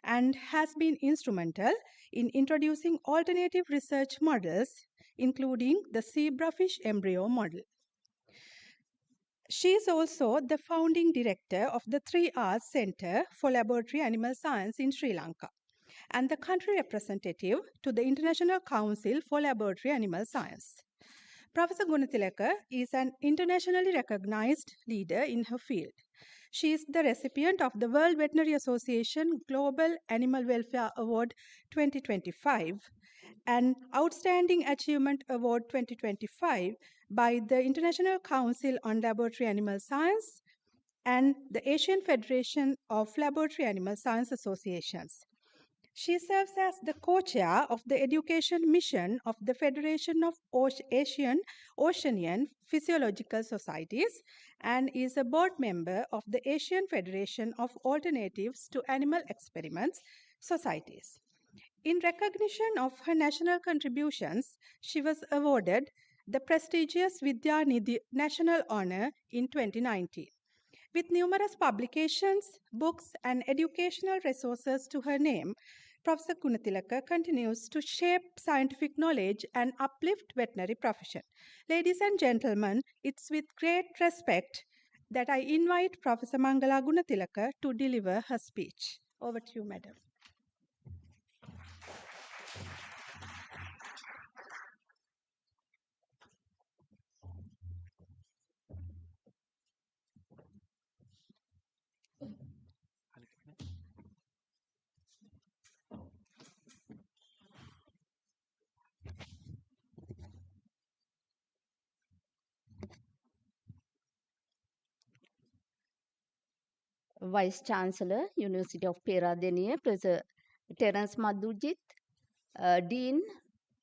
and has been instrumental in introducing alternative research models, including the zebrafish embryo model. She is also the founding director of the 3R's Center for Laboratory Animal Science in Sri Lanka and the country representative to the International Council for Laboratory Animal Science. Professor Gunathilaka is an internationally recognized leader in her field. She is the recipient of the World Veterinary Association Global Animal Welfare Award 2025, an Outstanding Achievement Award 2025 by the International Council on Laboratory Animal Science and the Asian Federation of Laboratory Animal Science Associations. She serves as the co-chair of the education mission of the Federation of Asian Oceanian Physiological Societies and is a board member of the Asian Federation of Alternatives to Animal Experiments Societies. In recognition of her national contributions, she was awarded the prestigious Vidyanidhi National Honor in 2019. With numerous publications, books, and educational resources to her name, Professor Gunathilaka continues to shape scientific knowledge and uplift veterinary profession. Ladies and gentlemen, it's with great respect that I invite Professor Mangala Gunathilaka to deliver her speech. Over to you, Madam. Vice Chancellor, University of Peradeniya, Professor Terence Madhujit, Dean,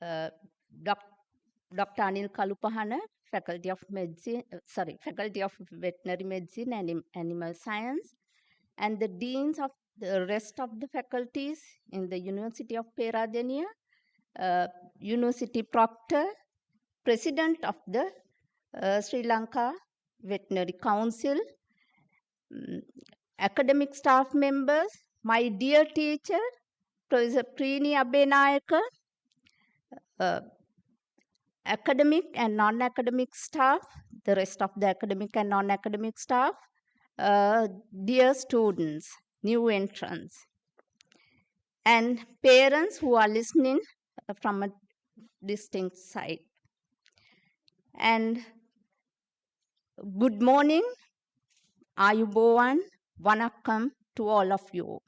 Dr. Anil Kalupahana, Faculty of Veterinary Medicine and Animal Science, and the deans of the rest of the faculties in the University of Peradeniya, University Proctor, President of the Sri Lanka Veterinary Council, academic staff members, my dear teacher, Professor Preeni Abenayaka, academic and non-academic staff, the rest of the academic and non-academic staff, dear students, new entrants, and parents who are listening from a distinct side. And good morning, Ayubowan, Vanakkam to all of you.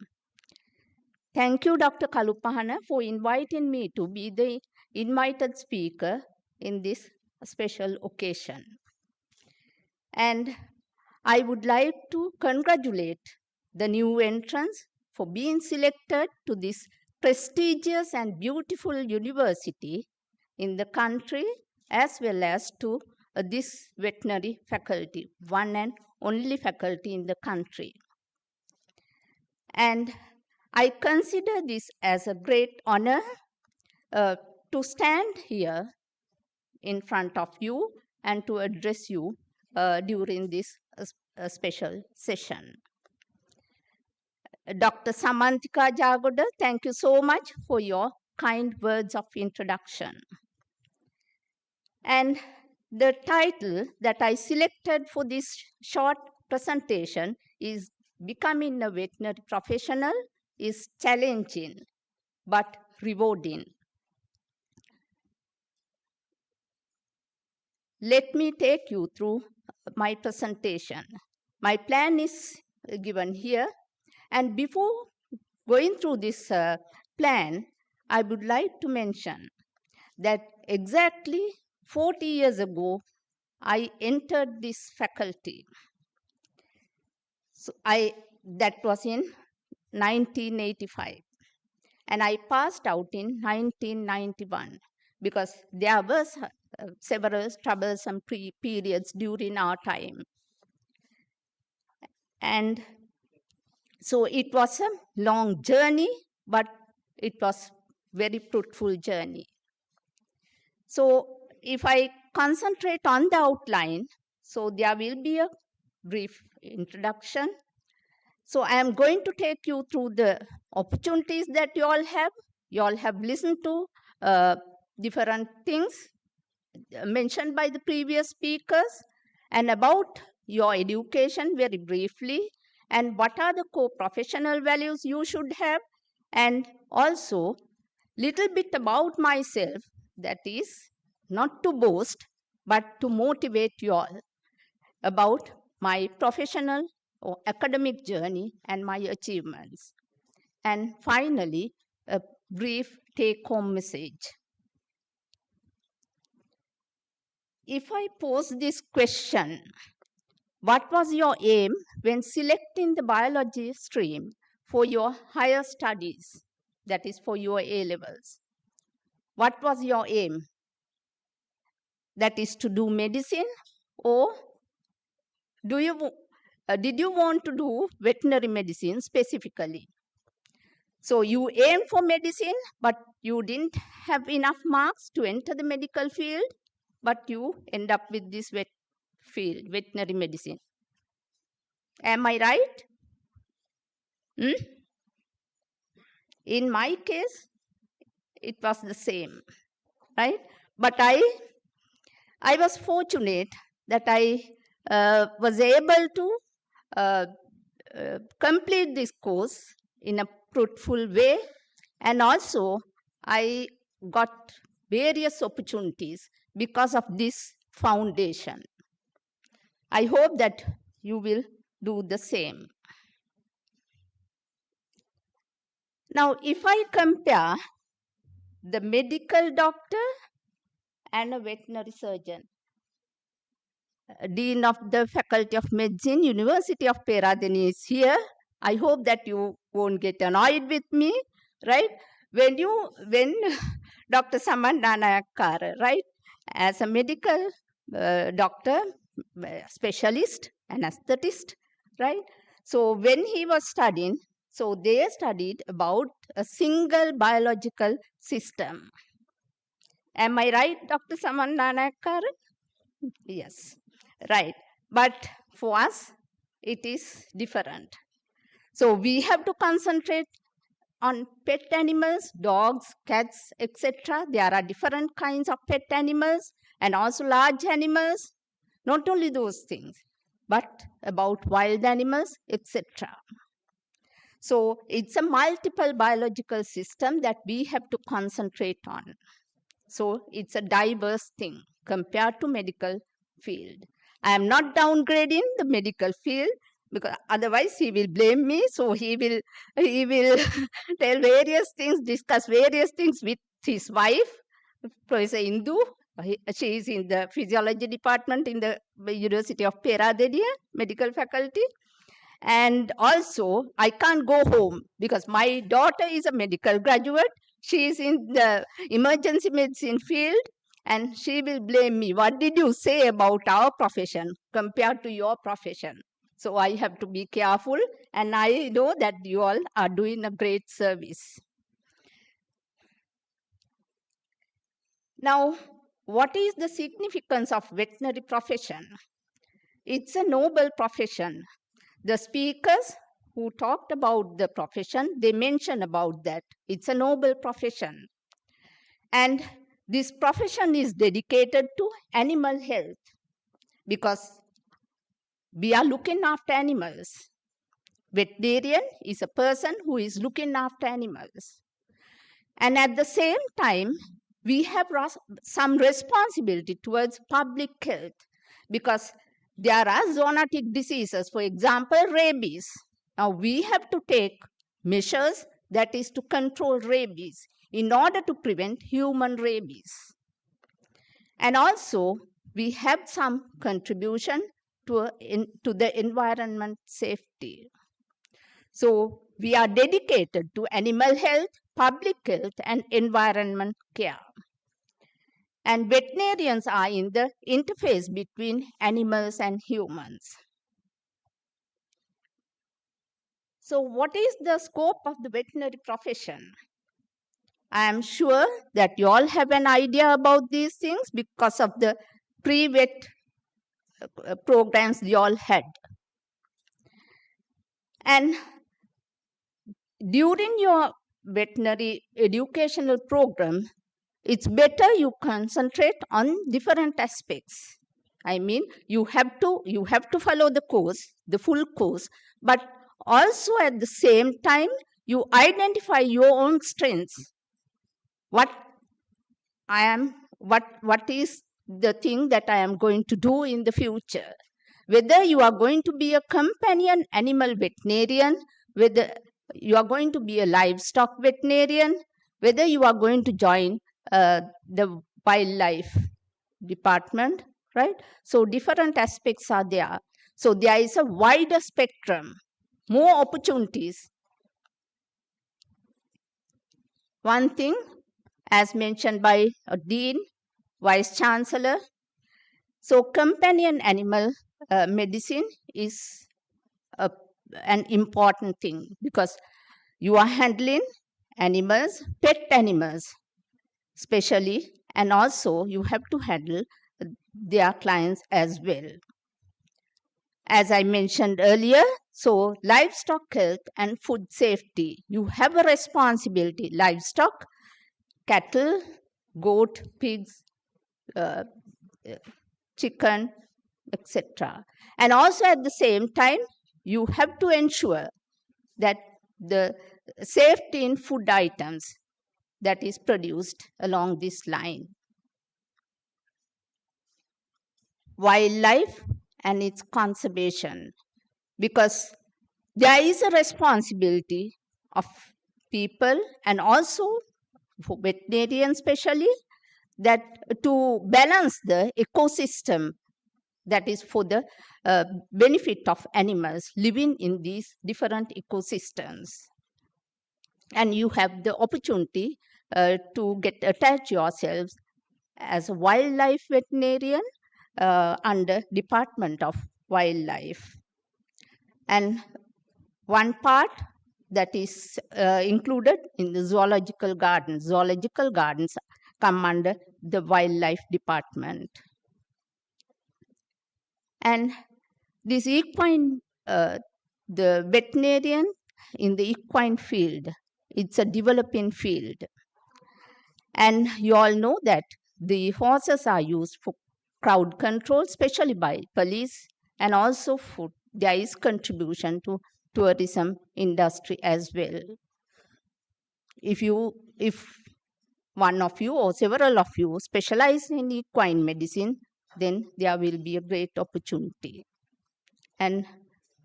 Thank you, Dr. Kalupahana, for inviting me to be the invited speaker in this special occasion. And I would like to congratulate the new entrants for being selected to this prestigious and beautiful university in the country, as well as to this veterinary faculty, one and only faculty in the country. And I consider this as a great honor to stand here in front of you and to address you during this special session. Dr. Samantika Jagoda, thank you so much for your kind words of introduction. And the title that I selected for this short presentation is Becoming a Veterinary Professional is Challenging but Rewarding. Let me take you through my presentation. My plan is given here. And before going through this plan, I would like to mention that exactly 40 years ago, I entered this faculty. So that was in 1985. And I passed out in 1991 because there were several troublesome periods during our time. And so it was a long journey, but it was very fruitful journey. So if I concentrate on the outline, so there will be a brief introduction. So I am going to take you through the opportunities that you all have. You all have listened to different things mentioned by the previous speakers, and about your education very briefly, and what are the core professional values you should have, and also little bit about myself, that is not to boast but to motivate you all about my professional or academic journey and my achievements. And finally, a brief take home message. If I pose this question, what was your aim when selecting the biology stream for your higher studies, that is for your A levels? What was your aim? That is to do medicine, or did you want to do veterinary medicine specifically? So you aimed for medicine, but you didn't have enough marks to enter the medical field, but you end up with this field, veterinary medicine. Am I right? In my case, it was the same, right? But I was fortunate that I was able to complete this course in a fruitful way, and also I got various opportunities because of this foundation. I hope that you will do the same. Now, if I compare the medical doctor and a veterinary surgeon, Dean of the Faculty of Medicine, University of Peradeniya is here. I hope that you won't get annoyed with me, right? When Dr. Saman Nanayakar, right, as a medical doctor, specialist, anesthetist, right? So when he was studying, so they studied about a single biological system. Am I right, Dr. Saman Nanayakar? Yes, right. But for us, it is different. So we have to concentrate on pet animals, dogs, cats, etc. There are different kinds of pet animals and also large animals. Not only those things, but about wild animals, etc. So it's a multiple biological system that we have to concentrate on. So it's a diverse thing compared to medical field. I am not downgrading the medical field, because otherwise he will blame me. So he will tell various things, discuss various things with his wife, Professor Indu. She is in the physiology department in the University of Peradeniya medical faculty. And also, I can't go home because my daughter is a medical graduate. She is in the emergency medicine field, and she will blame me. What did you say about our profession compared to your profession? So I have to be careful, and I know that you all are doing a great service. Now, what is the significance of veterinary profession? It's a noble profession. The speakers who talked about the profession, they mentioned about that. It's a noble profession. And this profession is dedicated to animal health, because we are looking after animals. Veterinarian is a person who is looking after animals. And at the same time, we have some responsibility towards public health, because there are zoonotic diseases, for example, rabies. Now we have to take measures, that is to control rabies, in order to prevent human rabies. And also, we have some contribution to the environment safety. So we are dedicated to animal health, public health, and environment care. And veterinarians are in the interface between animals and humans. So what is the scope of the veterinary profession? I am sure that you all have an idea about these things because of the pre-vet programs you all had. And during your veterinary educational program, it's better you concentrate on different aspects. I mean, you have to follow the course, the full course, but also at the same time, you identify your own strengths. What is the thing that I am going to do in the future? Whether you are going to be a companion animal veterinarian, whether you are going to be a livestock veterinarian, whether you are going to join the wildlife department, right? So different aspects are there. So there is a wider spectrum, more opportunities. One thing, as mentioned by a dean, vice chancellor, so companion animal medicine is an important thing because you are handling animals, pet animals especially, and also you have to handle their clients as well. As I mentioned earlier, so livestock health and food safety, you have a responsibility. Livestock, cattle, goat, pigs, chicken, etc. And also at the same time, you have to ensure that the safety in food items that is produced along this line. Wildlife and its conservation, because there is a responsibility of people and also for veterinarians especially, that to balance the ecosystem that is for the benefit of animals living in these different ecosystems. And you have the opportunity to get attached yourselves as a wildlife veterinarian under Department of Wildlife. And one part that is included in the zoological gardens. Zoological gardens come under the wildlife department. And this equine, the veterinarian in the equine field, it's a developing field. And you all know that the horses are used for crowd control, especially by police, and also for there is contribution to tourism industry as well. If one of you or several of you specialize in equine medicine, then there will be a great opportunity. And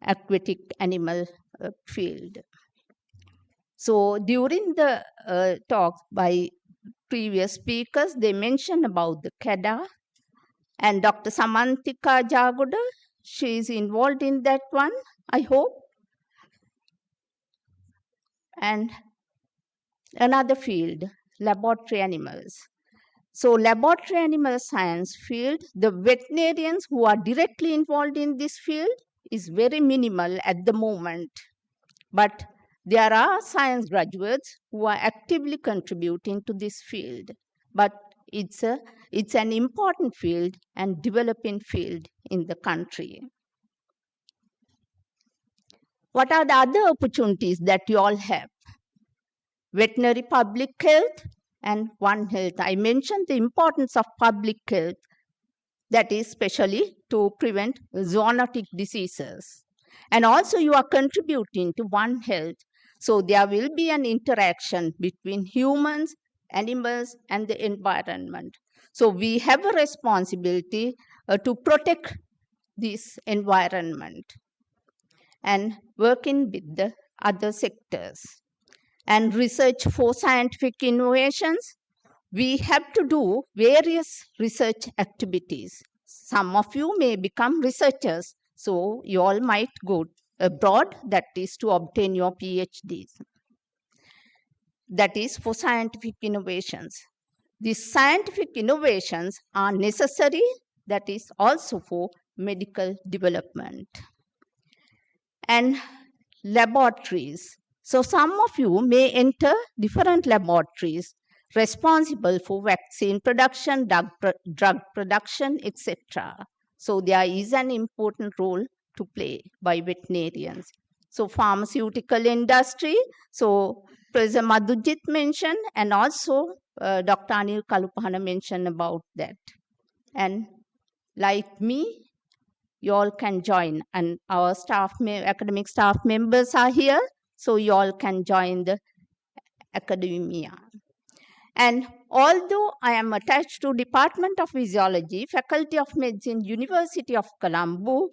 aquatic animal field. So during the talk by previous speakers, they mentioned about the CADA, and Dr. Samantika Jagoda, she is involved in that one, I hope. And another field, laboratory animals. So laboratory animal science field, the veterinarians who are directly involved in this field is very minimal at the moment. But there are science graduates who are actively contributing to this field. But it's an important field and developing field in the country. What are the other opportunities that you all have? Veterinary public health and One Health. I mentioned the importance of public health, that is especially to prevent zoonotic diseases. And also you are contributing to One Health. So there will be an interaction between humans, animals, and the environment. So we have a responsibility to protect this environment and working with the other sectors. And research for scientific innovations, we have to do various research activities. Some of you may become researchers, so you all might go abroad, that is to obtain your PhDs. That is for scientific innovations. These scientific innovations are necessary, that is also for medical development. And laboratories. So some of you may enter different laboratories responsible for vaccine production, drug production, etc. So there is an important role to play by veterinarians. So pharmaceutical industry, so Professor Madhujit mentioned, and also Dr. Anil Kalupahana mentioned about that. And like me, you all can join, and our academic staff members are here, so you all can join the academia. And although I am attached to Department of Physiology, Faculty of Medicine, University of Colombo,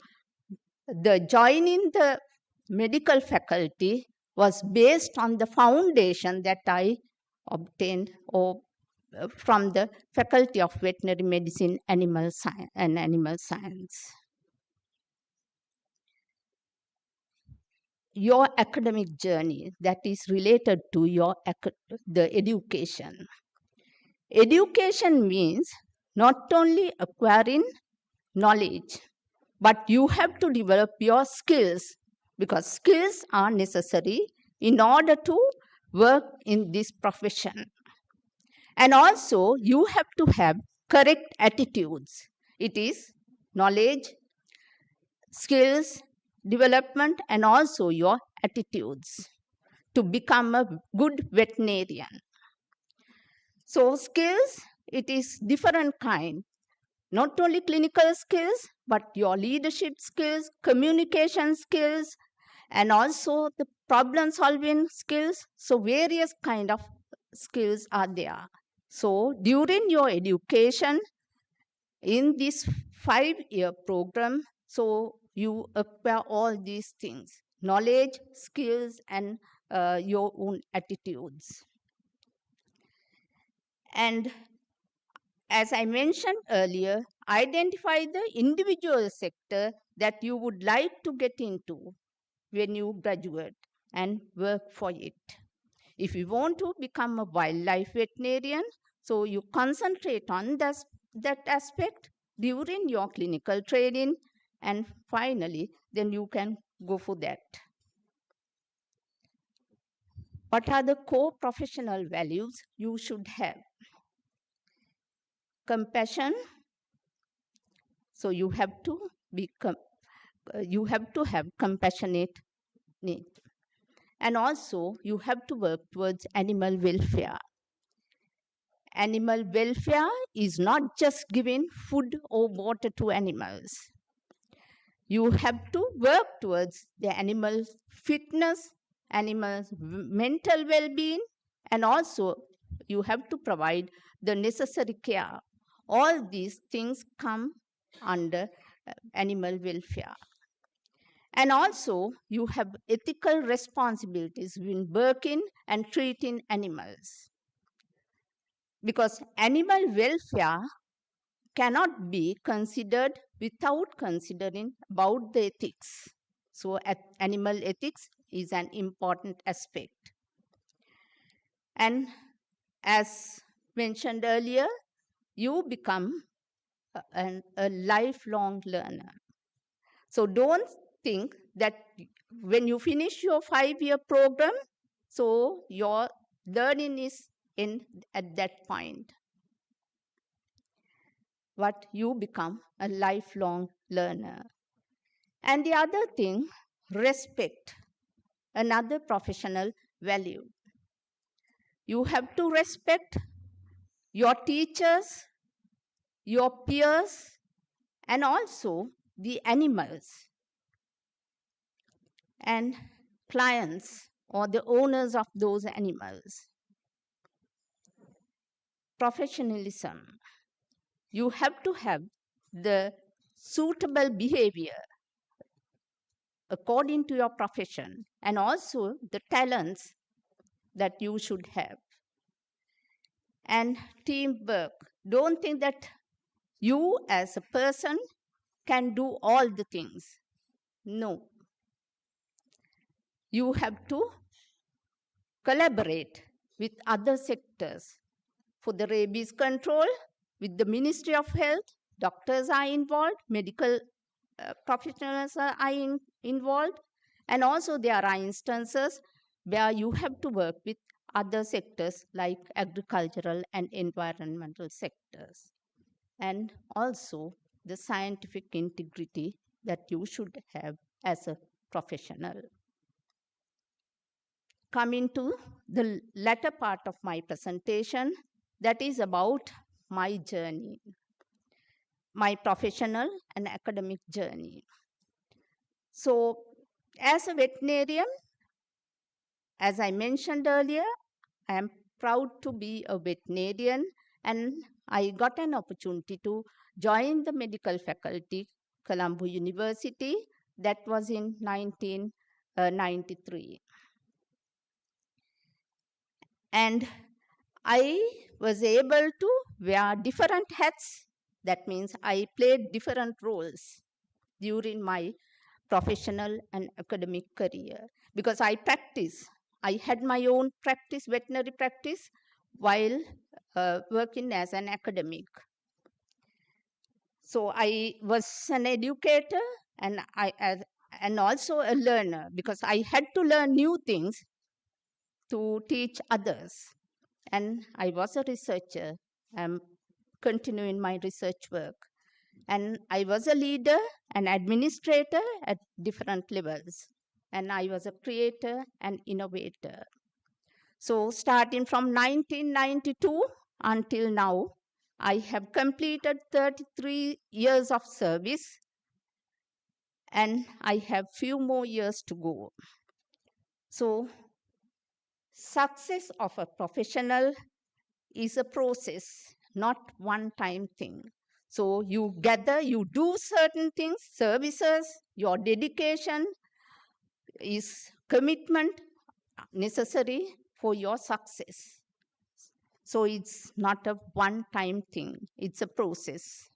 the joining the medical faculty was based on the foundation that I obtained from the Faculty of Veterinary Medicine, Animal Science and Animal Science. Your academic journey that is related to the education. Education means not only acquiring knowledge, but you have to develop your skills, because skills are necessary in order to work in this profession. And also you have to have correct attitudes. It is knowledge, skills, development, and also your attitudes to become a good veterinarian. So skills, it is different kind, not only clinical skills, but your leadership skills, communication skills, and also the problem solving skills. So various kind of skills are there. So during your education in this 5-year program, so you acquire all these things, knowledge, skills, and your own attitudes. And as I mentioned earlier, identify the individual sector that you would like to get into when you graduate and work for it. If you want to become a wildlife veterinarian, so you concentrate on that aspect during your clinical training, and finally, then you can go for that. What are the core professional values you should have? Compassion. So you have to have compassionate need. And also you have to work towards animal welfare. Animal welfare is not just giving food or water to animals. You have to work towards the animal's fitness, animal's mental well-being, and also you have to provide the necessary care. All these things come under animal welfare. And also you have ethical responsibilities in working and treating animals, because animal welfare cannot be considered without considering about the ethics. So animal ethics is an important aspect. And as mentioned earlier, you become a lifelong learner. So don't think that when you finish your 5-year program, so your learning is at that point. But you become a lifelong learner. And the other thing, respect, another professional value. You have to respect your teachers, your peers, and also the animals and clients or the owners of those animals. Professionalism. You have to have the suitable behavior according to your profession, and also the talents that you should have. And teamwork. Don't think that you as a person can do all the things. No. You have to collaborate with other sectors. For the rabies control, with the Ministry of Health, doctors are involved, medical professionals are involved, And also there are instances where you have to work with other sectors like agricultural and environmental sectors. And also the scientific integrity that you should have as a professional. Coming to the latter part of my presentation, that is about my journey, my professional and academic journey. So, as a veterinarian, as I mentioned earlier, I am proud to be a veterinarian, and I got an opportunity to join the medical faculty, Colombo University. That was in 1993. And I was able to wear different hats. That means I played different roles during my professional and academic career because I practice. I had my own practice, veterinary practice, while working as an academic. So I was an educator and and also a learner because I had to learn new things to teach others. And I was a researcher. I'm continuing my research work. And I was a leader and administrator at different levels. And I was a creator and innovator. So starting from 1992 until now, I have completed 33 years of service and I have few more years to go. So success of a professional is a process, not one-time thing. So you gather, you do certain things, services, your dedication is commitment necessary for your success. So it's not a one-time thing, it's a process.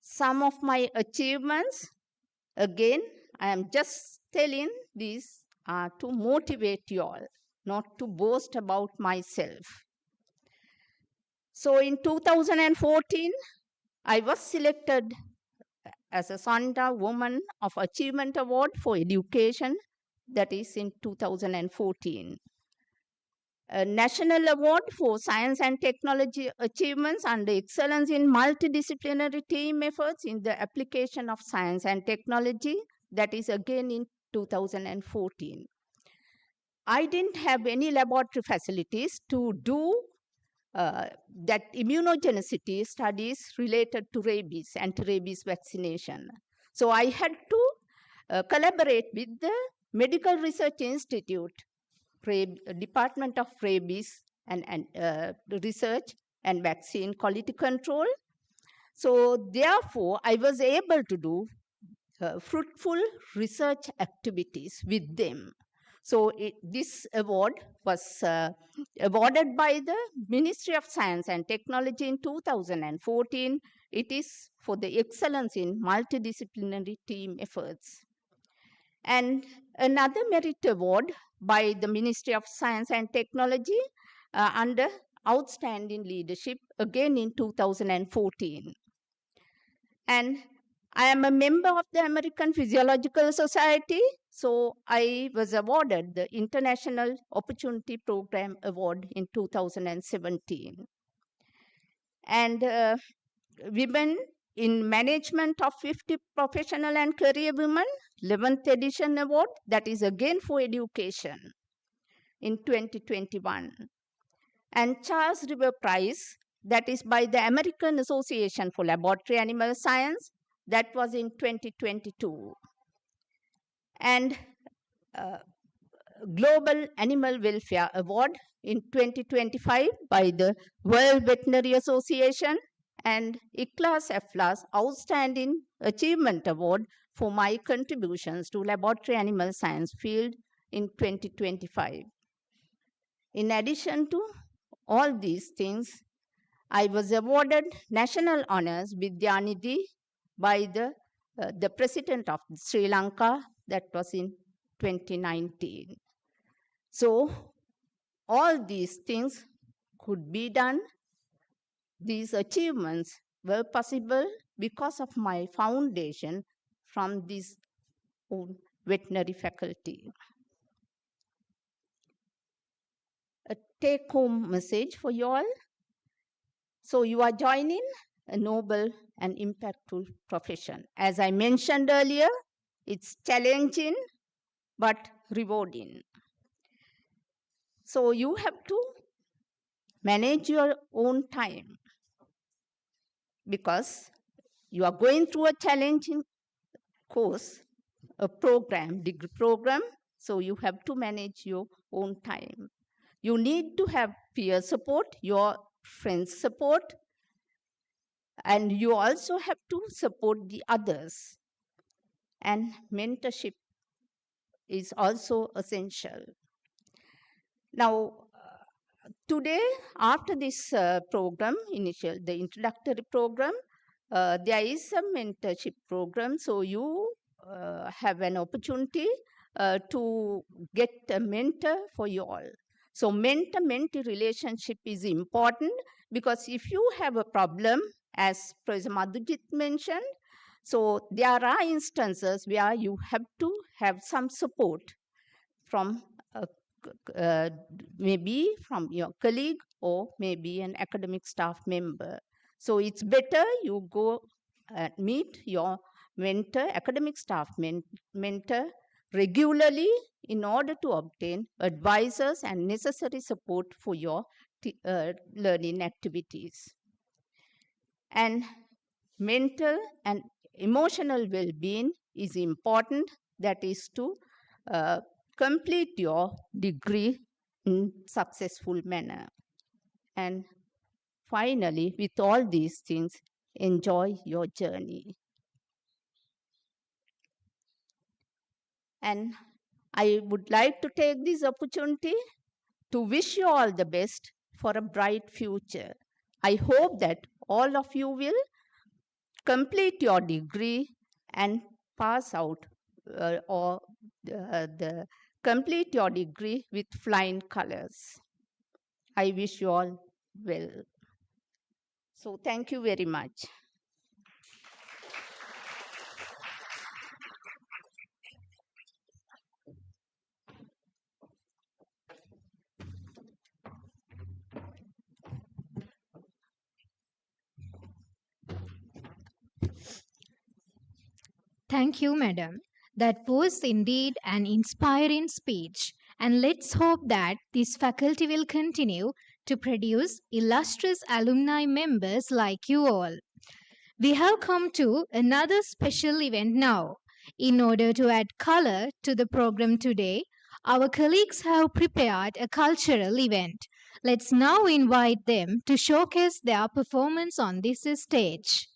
Some of my achievements, again, I am just telling these to motivate you all, not to boast about myself. So in 2014, I was selected as a Santa Woman of Achievement Award for Education, that is in 2014. A National Award for Science and Technology Achievements and Excellence in Multidisciplinary Team Efforts in the Application of Science and Technology, that is again in 2014. I didn't have any laboratory facilities to do that immunogenicity studies related to rabies, anti-rabies vaccination. So I had to collaborate with the Medical Research Institute, Department of Rabies and Research and Vaccine Quality Control. So therefore, I was able to do fruitful research activities with them. So this award was awarded by the Ministry of Science and Technology in 2014. It is for the excellence in multidisciplinary team efforts. And another merit award by the Ministry of Science and Technology under outstanding leadership, again in 2014. And I am a member of the American Physiological Society, so I was awarded the International Opportunity Program Award in 2017. And Women in Management of 50 Professional and Career Women, 11th edition award, that is again for education in 2021. And Charles River Prize, that is by the American Association for Laboratory Animal Science, that was in 2022. And Global Animal Welfare Award in 2025 by the World Veterinary Association, and ICLAS EFLAS Outstanding Achievement Award for my contributions to laboratory animal science field in 2025. In addition to all these things, I was awarded national honors Vidyanidhi by the President of Sri Lanka, that was in 2019. So all these things could be done. These achievements were possible because of my foundation from this own veterinary faculty. A take-home message for you all. So you are joining a noble and impactful profession. As I mentioned earlier, it's challenging but rewarding. So you have to manage your own time because you are going through a challenging course, a program, degree program. So you have to manage your own time. You need to have peer support, your friends' support, and you also have to support the others. And mentorship is also essential. Now, today, after this program, the introductory program, there is a mentorship program. So you have an opportunity to get a mentor for you all. So mentor-mentee relationship is important because if you have a problem, as Professor Madhujit mentioned, so there are instances where you have to have some support from maybe from your colleague or maybe an academic staff member. So it's better you go meet your mentor, academic staff mentor regularly in order to obtain advisors and necessary support for your learning activities. And mental and emotional well-being is important. That is to complete your degree in successful manner. And finally, with all these things, enjoy your journey. And I would like to take this opportunity to wish you all the best for a bright future. I hope that all of you will complete your degree and pass out or complete your degree with flying colors. I wish you all well. So thank you very much. Thank you, madam. That was indeed an inspiring speech, and let's hope that this faculty will continue to produce illustrious alumni members like you all. We have come to another special event now. In order to add color to the program today, our colleagues have prepared a cultural event. Let's now invite them to showcase their performance on this stage.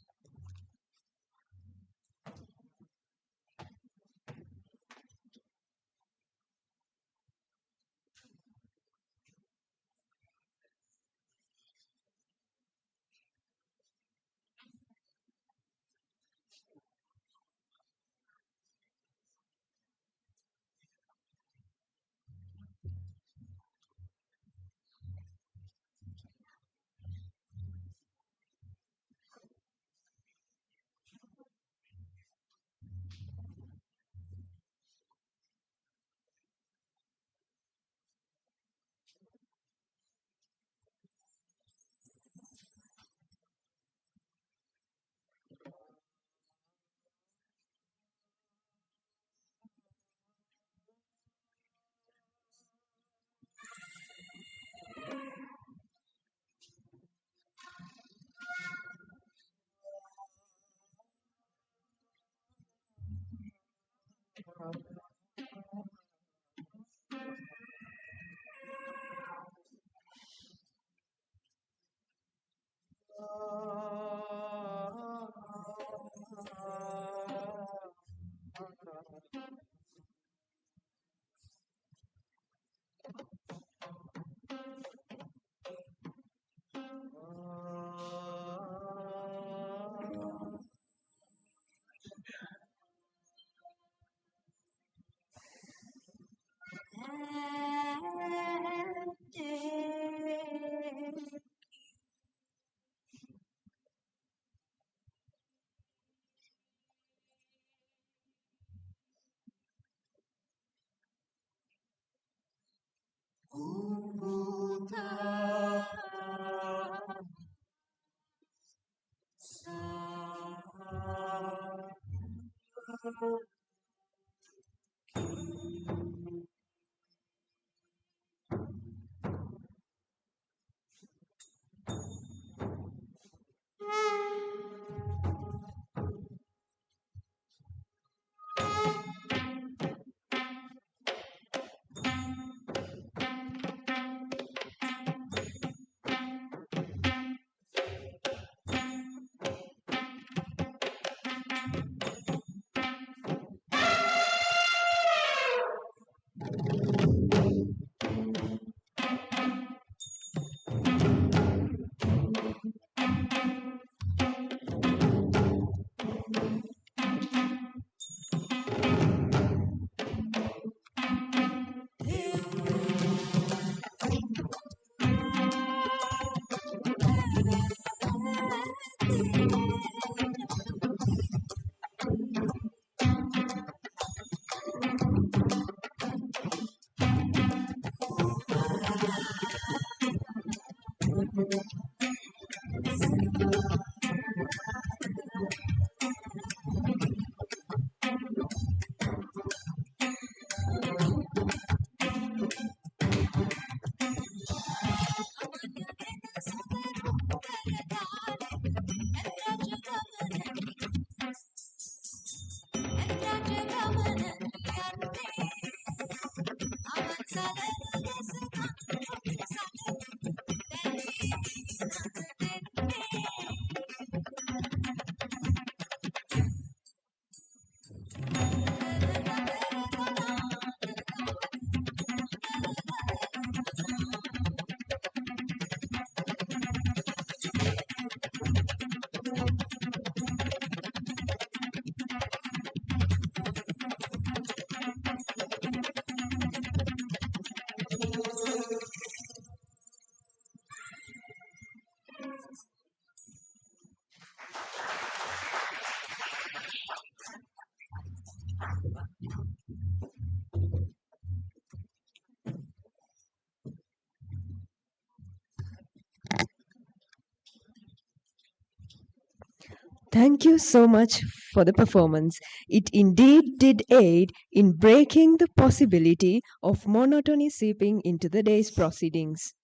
Thank you so much for the performance. It indeed did aid in breaking the possibility of monotony seeping into the day's proceedings.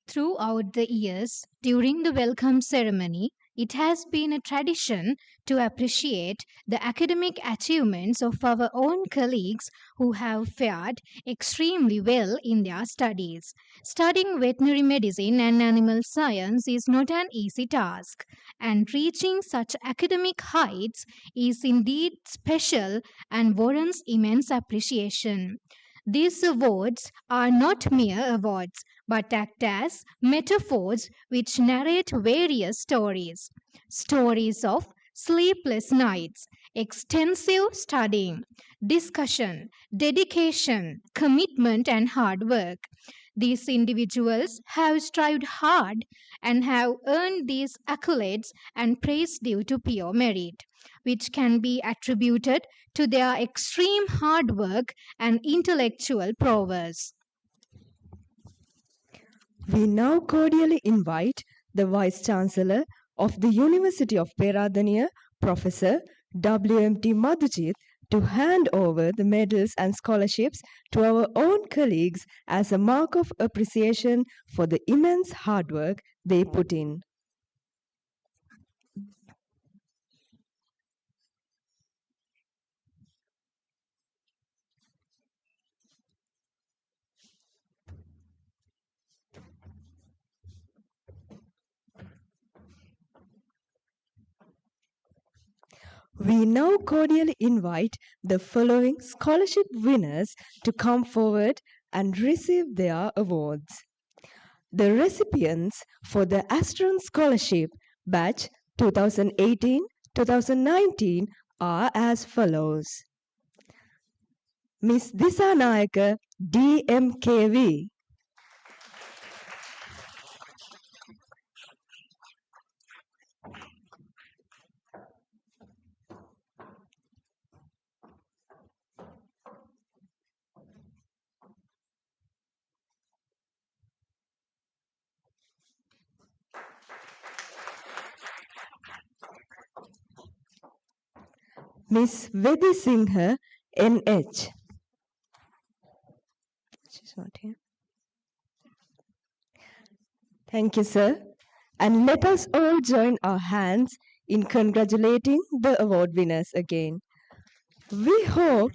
Throughout the years, during the welcome ceremony, it has been a tradition to appreciate the academic achievements of our own colleagues who have fared extremely well in their studies. Studying veterinary medicine and animal science is not an easy task, and reaching such academic heights is indeed special and warrants immense appreciation. These awards are not mere awards but act as metaphors which narrate various stories. Stories of sleepless nights, extensive studying, discussion, dedication, commitment, and hard work. These individuals have strived hard and have earned these accolades and praise due to pure merit, which can be attributed to their extreme hard work and intellectual prowess. We now cordially invite the Vice Chancellor of the University of Peradeniya, Professor W.M.T. Madhujit, to hand over the medals and scholarships to our own colleagues as a mark of appreciation for the immense hard work they put in. We now cordially invite the following scholarship winners to come forward and receive their awards. The recipients for the Astron Scholarship Batch 2018-2019 are as follows. Ms. Disanayaka, DMKV. Miss Vedi Singha, NH. She's not here. Thank you, sir. And let us all join our hands in congratulating the award winners again. We hope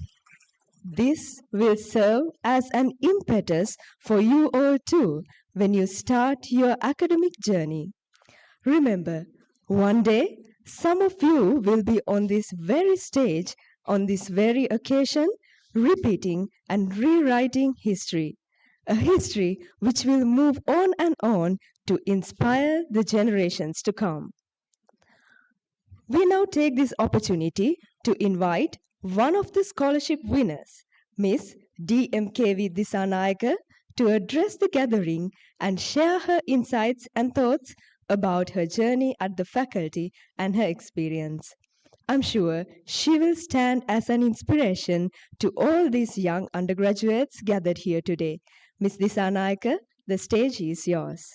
this will serve as an impetus for you all too when you start your academic journey. Remember, one day some of you will be on this very stage, on this very occasion, repeating and rewriting history. A history which will move on to inspire the generations to come. We now take this opportunity to invite one of the scholarship winners, Miss D.M.K.V. Disanayaka, to address the gathering and share her insights and thoughts about her journey at the faculty and her experience. I'm sure she will stand as an inspiration to all these young undergraduates gathered here today. Ms. Disanayaka, the stage is yours.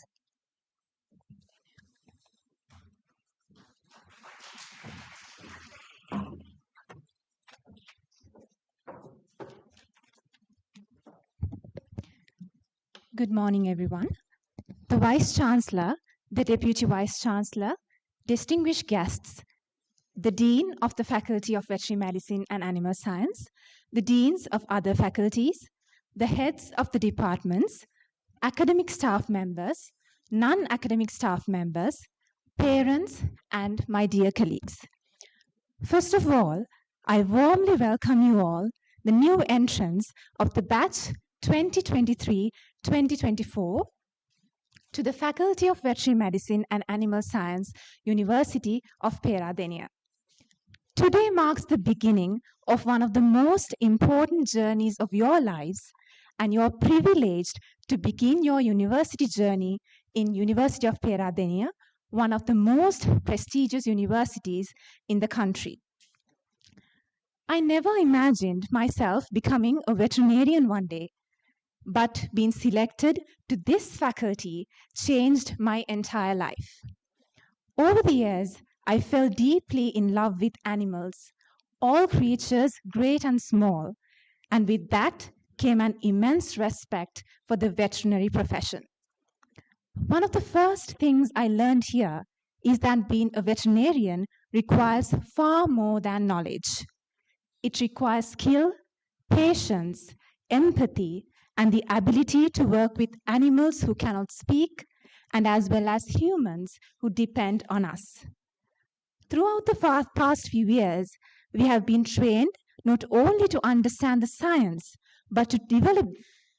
Good morning, everyone. The Vice Chancellor, the Deputy Vice Chancellor, distinguished guests, the Dean of the Faculty of Veterinary Medicine and Animal Science, the Deans of other faculties, the heads of the departments, academic staff members, non-academic staff members, parents, and my dear colleagues. First of all, I warmly welcome you all, the new entrants of the batch 2023-2024, to the Faculty of Veterinary Medicine and Animal Science, University of Peradeniya. Today marks the beginning of one of the most important journeys of your lives, and you are privileged to begin your university journey in University of Peradeniya, one of the most prestigious universities in the country. I never imagined myself becoming a veterinarian one day, but being selected to this faculty changed my entire life. Over the years, I fell deeply in love with animals, all creatures great and small, and with that came an immense respect for the veterinary profession. One of the first things I learned here is that being a veterinarian requires far more than knowledge. It requires skill, patience, empathy, and the ability to work with animals who cannot speak, and as well as humans who depend on us. Throughout the past few years, we have been trained not only to understand the science, but to develop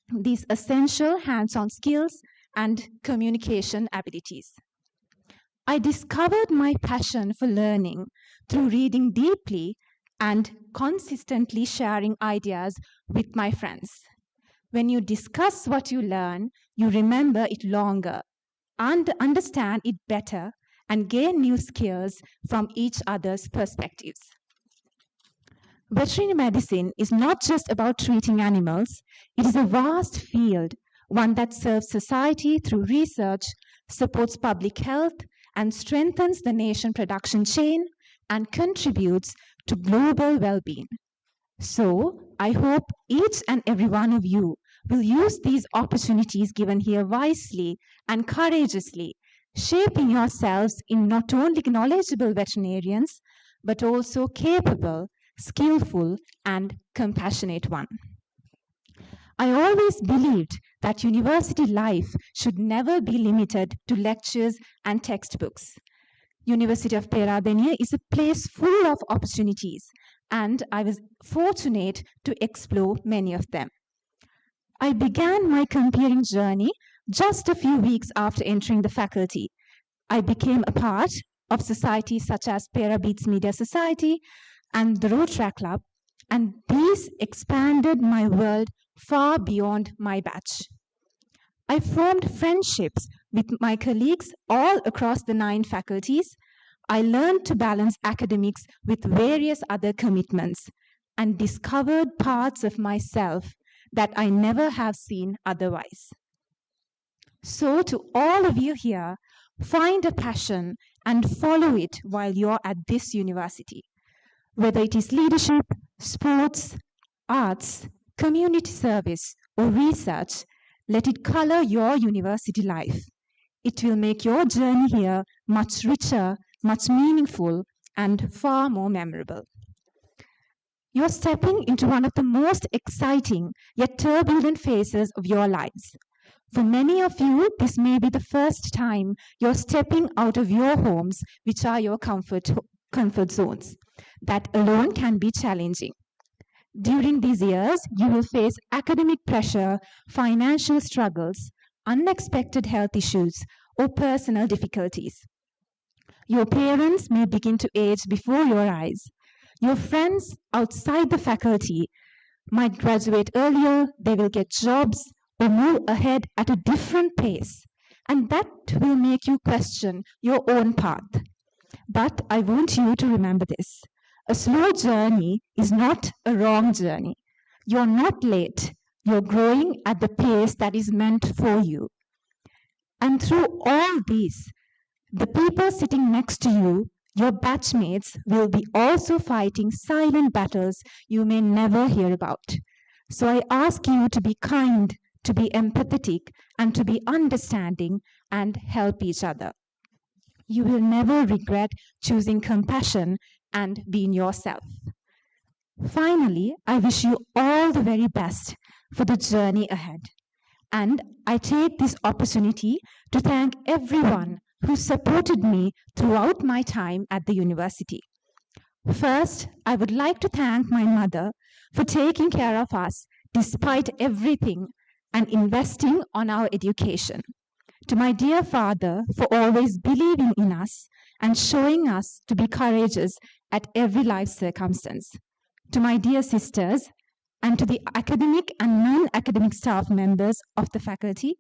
these essential hands-on skills and communication abilities. I discovered my passion for learning through reading deeply and consistently sharing ideas with my friends. When you discuss what you learn, you remember it longer, and understand it better, and gain new skills from each other's perspectives. Veterinary medicine is not just about treating animals, it is a vast field, one that serves society through research, supports public health, and strengthens the nation production chain, and contributes to global well-being. So, I hope each and every one of you will use these opportunities given here wisely and courageously, shaping yourselves in not only knowledgeable veterinarians, but also capable, skillful, and compassionate one. I always believed that university life should never be limited to lectures and textbooks. University of Peradeniya is a place full of opportunities, and I was fortunate to explore many of them. I began my comparing journey just a few weeks after entering the faculty. I became a part of societies such as Pera Beats Media Society and the Rotary Club, and these expanded my world far beyond my batch. I formed friendships with my colleagues all across the 9 faculties. I learned to balance academics with various other commitments and discovered parts of myself that I never have seen otherwise. So to all of you here, find a passion and follow it while you're at this university. Whether it is leadership, sports, arts, community service, or research, let it color your university life. It will make your journey here much richer, much meaningful, and far more memorable. You are stepping into one of the most exciting yet turbulent phases of your lives. For many of you, this may be the first time you're stepping out of your homes, which are your comfort zones. That alone can be challenging. During these years, you will face academic pressure, financial struggles, unexpected health issues, or personal difficulties. Your parents may begin to age before your eyes. Your friends outside the faculty might graduate earlier, they will get jobs, or move ahead at a different pace. And that will make you question your own path. But I want you to remember this. A slow journey is not a wrong journey. You're not late. You're growing at the pace that is meant for you. And through all these, the people sitting next to you, your batchmates, will be also fighting silent battles you may never hear about. So I ask you to be kind, to be empathetic, and to be understanding and help each other. You will never regret choosing compassion and being yourself. Finally, I wish you all the very best for the journey ahead. And I take this opportunity to thank everyone who supported me throughout my time at the university. First, I would like to thank my mother for taking care of us despite everything and investing on our education. To my dear father for always believing in us and showing us to be courageous at every life circumstance. To my dear sisters and to the academic and non-academic staff members of the faculty,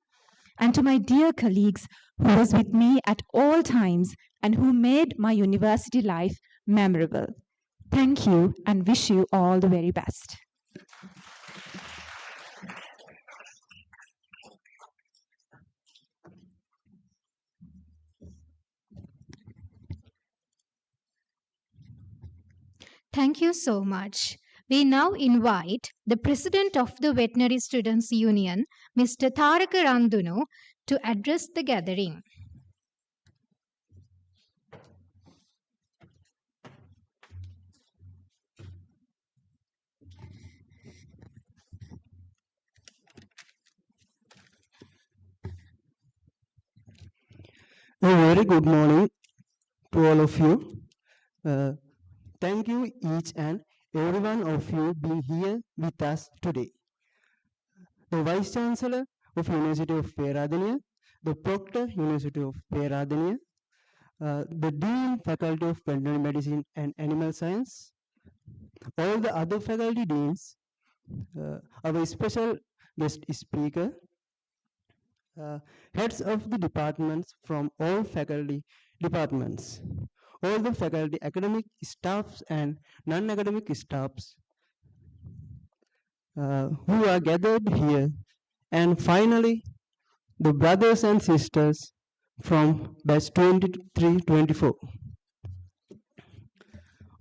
and to my dear colleagues who was with me at all times and who made my university life memorable. Thank you and wish you all the very best. Thank you so much. We now invite the President of the Veterinary Students Union, Mr. Tharaka Randunu, to address the gathering. A very good morning to all of you. Thank you each and every one of you being here with us today. The Vice Chancellor of University of Peradeniya, the Proctor University of Peradeniya, the Dean Faculty of Veterinary Medicine and Animal Science, all the other faculty deans, our special guest speaker, heads of the departments from all faculty departments, all the faculty academic staffs and non-academic staffs who are gathered here, and finally the brothers and sisters from batch 23-24.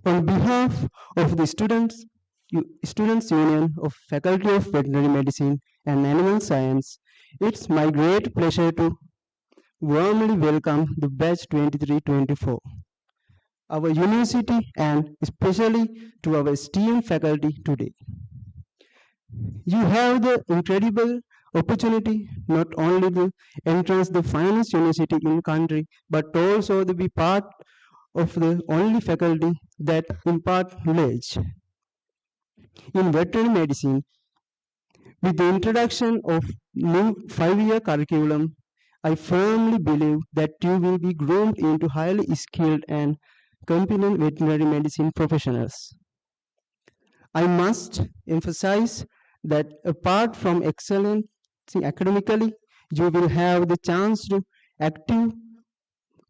On behalf of the Students Union of Faculty of Veterinary Medicine and Animal Science, it's my great pleasure to warmly welcome the batch 23-24, our university, and especially to our esteemed faculty today. You have the incredible opportunity not only to entrance the finest university in country, but also to be part of the only faculty that impart knowledge in veterinary medicine. With the introduction of new 5-year curriculum, I firmly believe that you will be groomed into highly skilled and competent veterinary medicine professionals. I must emphasize that apart from excellence academically, you will have the chance to active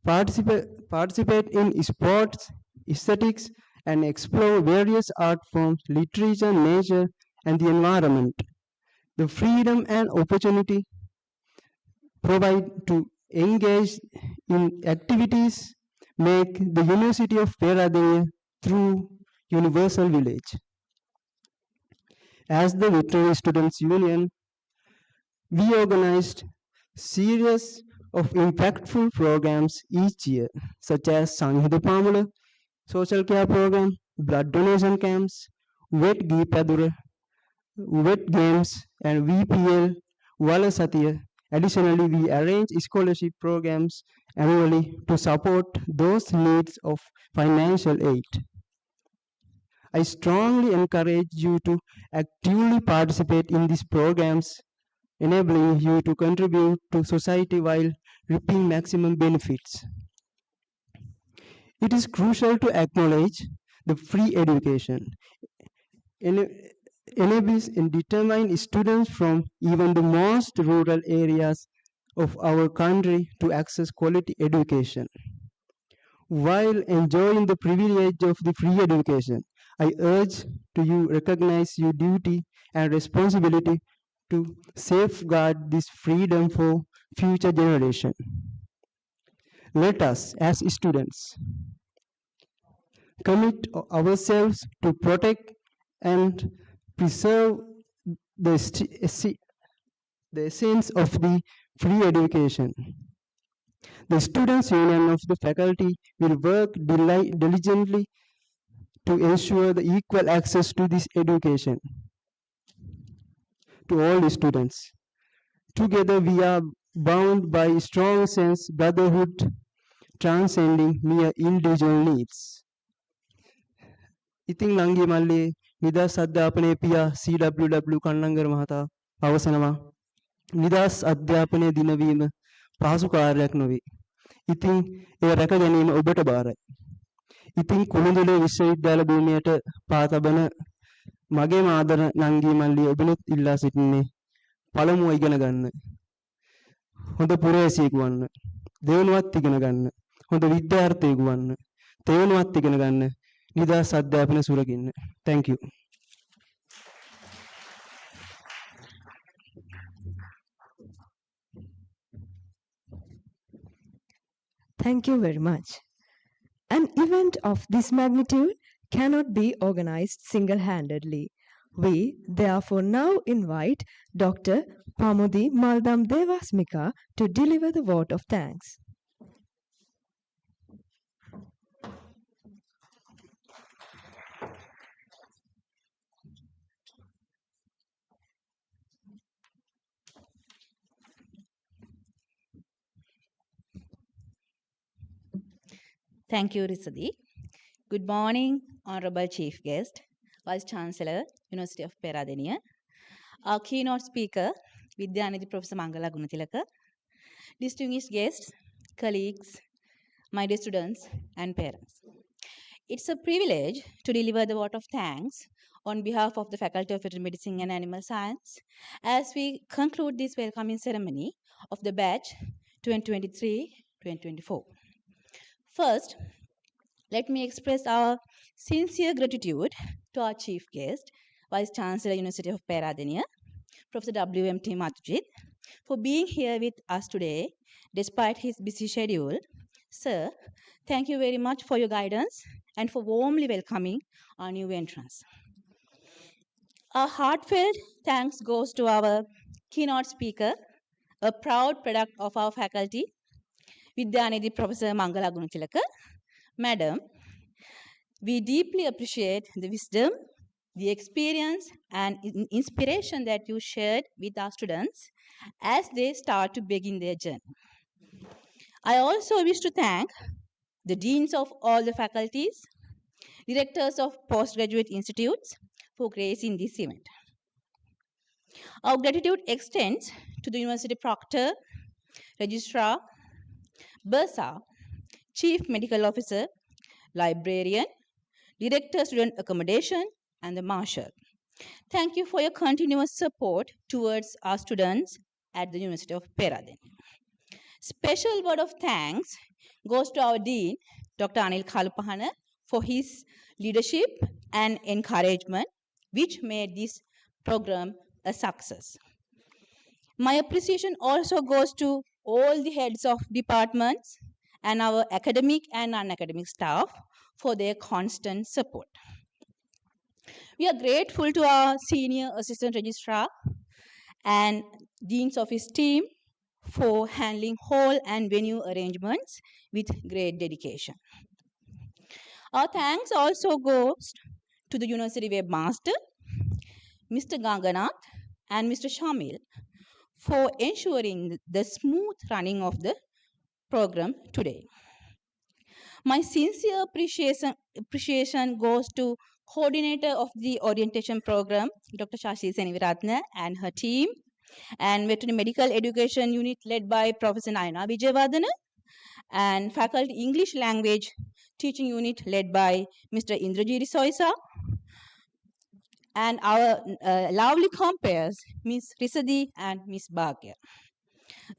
participate in sports, aesthetics, and explore various art forms, literature, nature, and the environment. The freedom and opportunity provided to engage in activities make the University of Peradeniya through universal village. As the Veterinary Students Union, we organized series of impactful programs each year, such as Sanghida Pamula, social care program, blood donation camps, wet Geepadura, wet games, and VPL Valasatya. Additionally, we arrange scholarship programs annually to support those needs of financial aid. I strongly encourage you to actively participate in these programs, enabling you to contribute to society while reaping maximum benefits. It is crucial to acknowledge the free education enables and determine students from even the most rural areas of our country to access quality education. While enjoying the privilege of the free education, I urge to you recognize your duty and responsibility to safeguard this freedom for future generation. Let us, as students, commit ourselves to protect and preserve the essence of the free education. The Students' Union of the faculty will work diligently to ensure the equal access to this education to all the students. Together we are bound by a strong sense of brotherhood transcending mere individual needs. ඉතින් ලංගේ මල්ලේ නිදහස් අධ්‍යාපනයේ පියා CWW Kannangara මහතා අවසනවා. නිදහස් අධ්‍යාපනයේ දිනවීම පහසු කාර්යයක් නොවේ. ඉතින් ඒ රැක ගැනීම ඔබට බාරයි. ඉතින් කුළුඳුලේ විශ්වවිද්‍යාල භූමියට පා තබන මගේ ආදර නංගී මල්ලී ඔබලොත් ඉල්ලා සිටින්නේ පළමුව ඉගෙන ගන්න. හොඳ පුරවැසියෙකු වන්න. දෙවනුවත් ඉගෙන ගන්න. හොඳ විද්‍යාර්ථයෙකු වන්න. තෙවනුවත් ඉගෙන ගන්න. නිදහස් අධ්‍යාපන සුරකින්න. Thank you. Thank you very much. An event of this magnitude cannot be organized single-handedly. We therefore now invite Dr. Pamodi Maldam Devasmika to deliver the vote of thanks. Thank you, Risadi. Good morning, Honorable Chief Guest, Vice Chancellor, University of Peradeniya, our keynote speaker, Vidyanidhi Professor Mangala Gunathilaka, distinguished guests, colleagues, my dear students and parents. It's a privilege to deliver the vote of thanks on behalf of the Faculty of Veterinary Medicine and Animal Science as we conclude this welcoming ceremony of the batch 2023-2024. First, let me express our sincere gratitude to our chief guest, Vice Chancellor, University of Peradeniya, Professor W.M.T. Matujit, for being here with us today despite his busy schedule. Sir, thank you very much for your guidance and for warmly welcoming our new entrants. Our heartfelt thanks goes to our keynote speaker, a proud product of our faculty, Vidyanidhi Professor Mangala Gunathilaka. Madam, we deeply appreciate the wisdom, the experience and inspiration that you shared with our students as they start to begin their journey. I also wish to thank the deans of all the faculties, directors of postgraduate institutes for gracing this event. Our gratitude extends to the University Proctor, Registrar, Bursar, Chief Medical Officer, Librarian, Director Student Accommodation, and the Marshal. Thank you for your continuous support towards our students at the University of Peradeniya. Special word of thanks goes to our Dean, Dr. Anil Kalupahana, for his leadership and encouragement, which made this program a success. My appreciation also goes to all the heads of departments and our academic and non-academic staff for their constant support. We are grateful to our senior assistant registrar and dean's office team for handling hall and venue arrangements with great dedication. Our thanks also goes to the university webmaster, Mr. Ganganath and Mr. Shamil, for ensuring the smooth running of the program today. My sincere appreciation goes to coordinator of the orientation program, Dr. Shashi Seniviratna and her team, and veterinary medical education unit led by Professor Nayana Vijayavardhana, and faculty English language teaching unit led by Mr. Indrajiri Soisa, and our lovely compares, Ms. Risadi and Ms. Bhagya.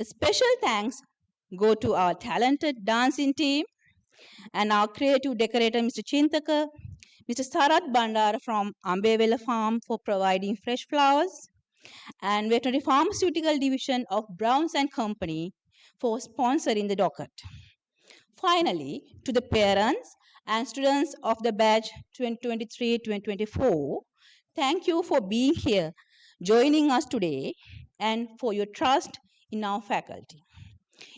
A special thanks go to our talented dancing team and our creative decorator, Mr. Chintaka, Mr. Sarat Bandar from Ambevela Farm for providing fresh flowers, and Veterinary Pharmaceutical Division of Browns and Company for sponsoring the docket. Finally, to the parents and students of the batch 2023-2024, thank you for being here, joining us today, and for your trust in our faculty.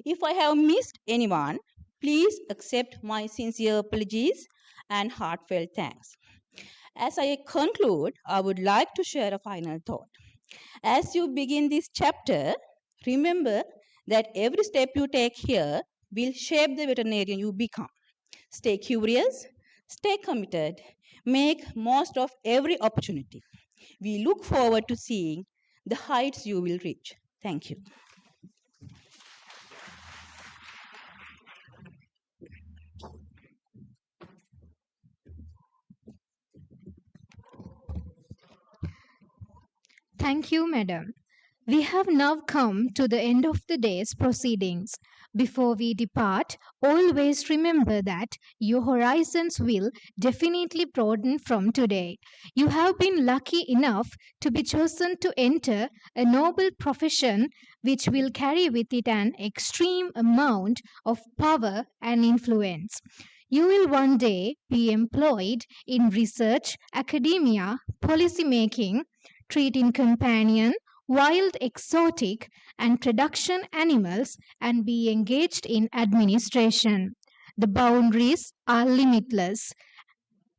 If I have missed anyone, please accept my sincere apologies and heartfelt thanks. As I conclude, I would like to share a final thought. As you begin this chapter, remember that every step you take here will shape the veterinarian you become. Stay curious, stay committed, make most of every opportunity. We look forward to seeing the heights you will reach. Thank you. Thank you, Madam. We have now come to the end of the day's proceedings. Before we depart, always remember that your horizons will definitely broaden from today. You have been lucky enough to be chosen to enter a noble profession which will carry with it an extreme amount of power and influence. You will one day be employed in research, academia, policy making, treating companion, wild, exotic, and production animals and be engaged in administration. The boundaries are limitless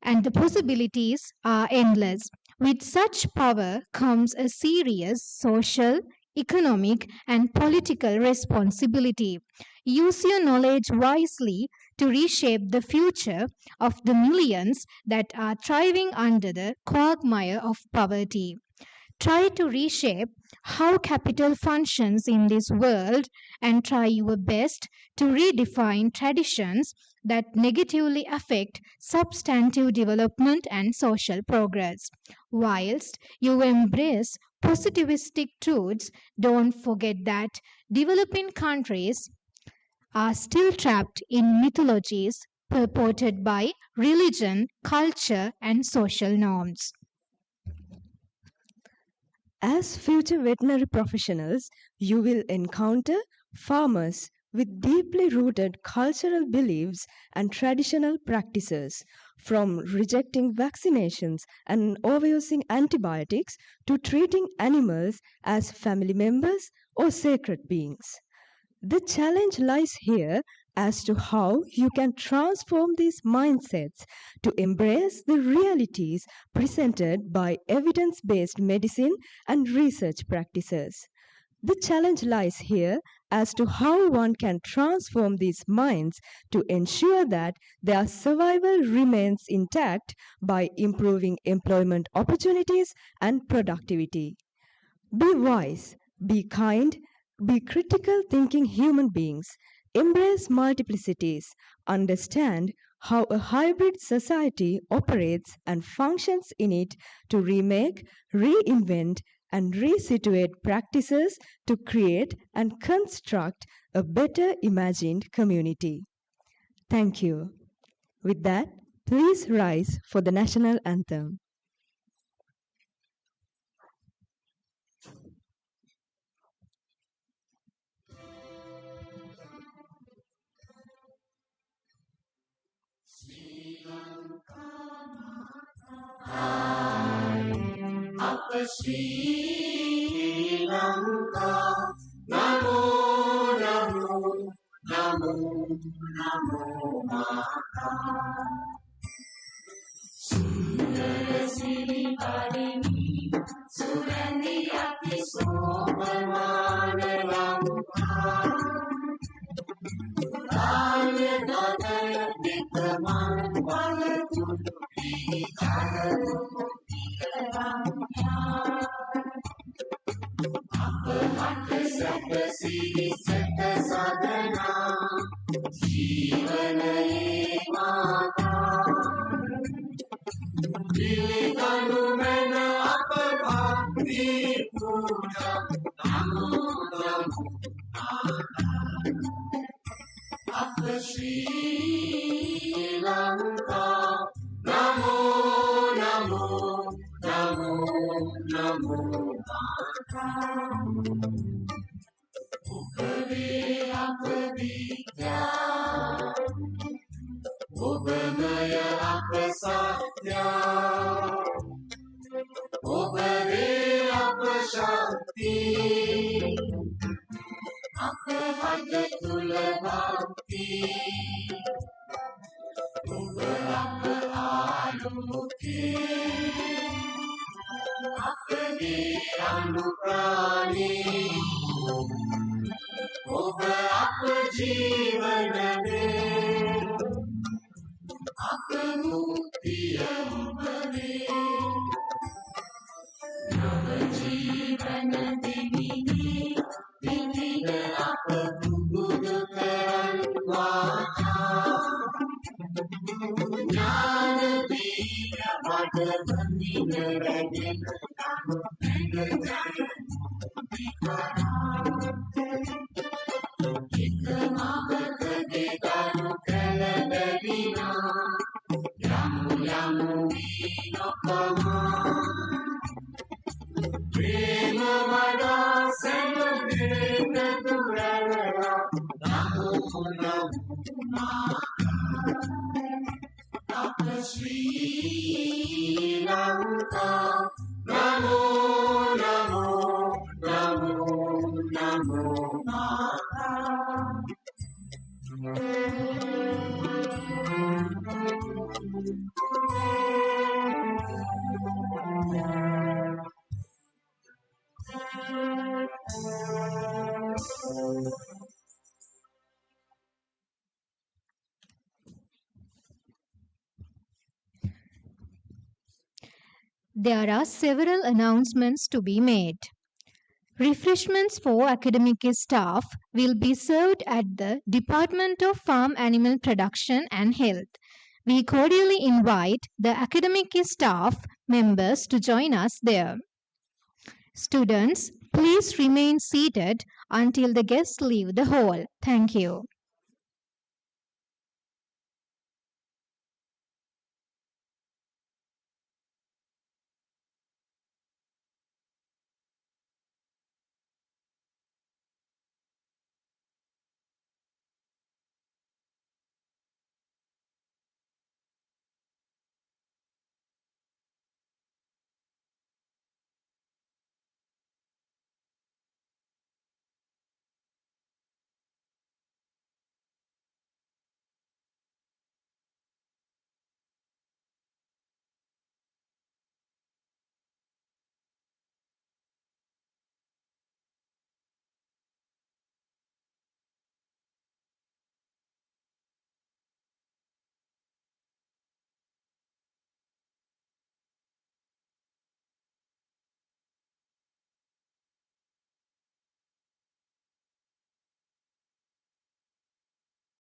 and the possibilities are endless. With such power comes a serious social, economic, and political responsibility. Use your knowledge wisely to reshape the future of the millions that are thriving under the quagmire of poverty. Try to reshape how capital functions in this world and try your best to redefine traditions that negatively affect substantive development and social progress. Whilst you embrace positivistic truths, don't forget that developing countries are still trapped in mythologies purported by religion, culture, and social norms. As future veterinary professionals, you will encounter farmers with deeply rooted cultural beliefs and traditional practices, from rejecting vaccinations and overusing antibiotics to treating animals as family members or sacred beings. The challenge lies here as to how you can transform these mindsets to embrace the realities presented by evidence based medicine and research practices. The challenge lies here as to how one can transform these minds to ensure that their survival remains intact by improving employment opportunities and productivity. Be wise, be kind, be critical thinking human beings. Embrace multiplicities. Understand how a hybrid society operates and functions in it to remake, reinvent, and resituate practices to create and construct a better imagined community. Thank you. With that, please rise for the national anthem. There are several announcements to be made. Refreshments for academic staff will be served at the Department of Farm Animal Production and Health. We cordially invite the academic staff members to join us there. Students, please remain seated until the guests leave the hall. Thank you.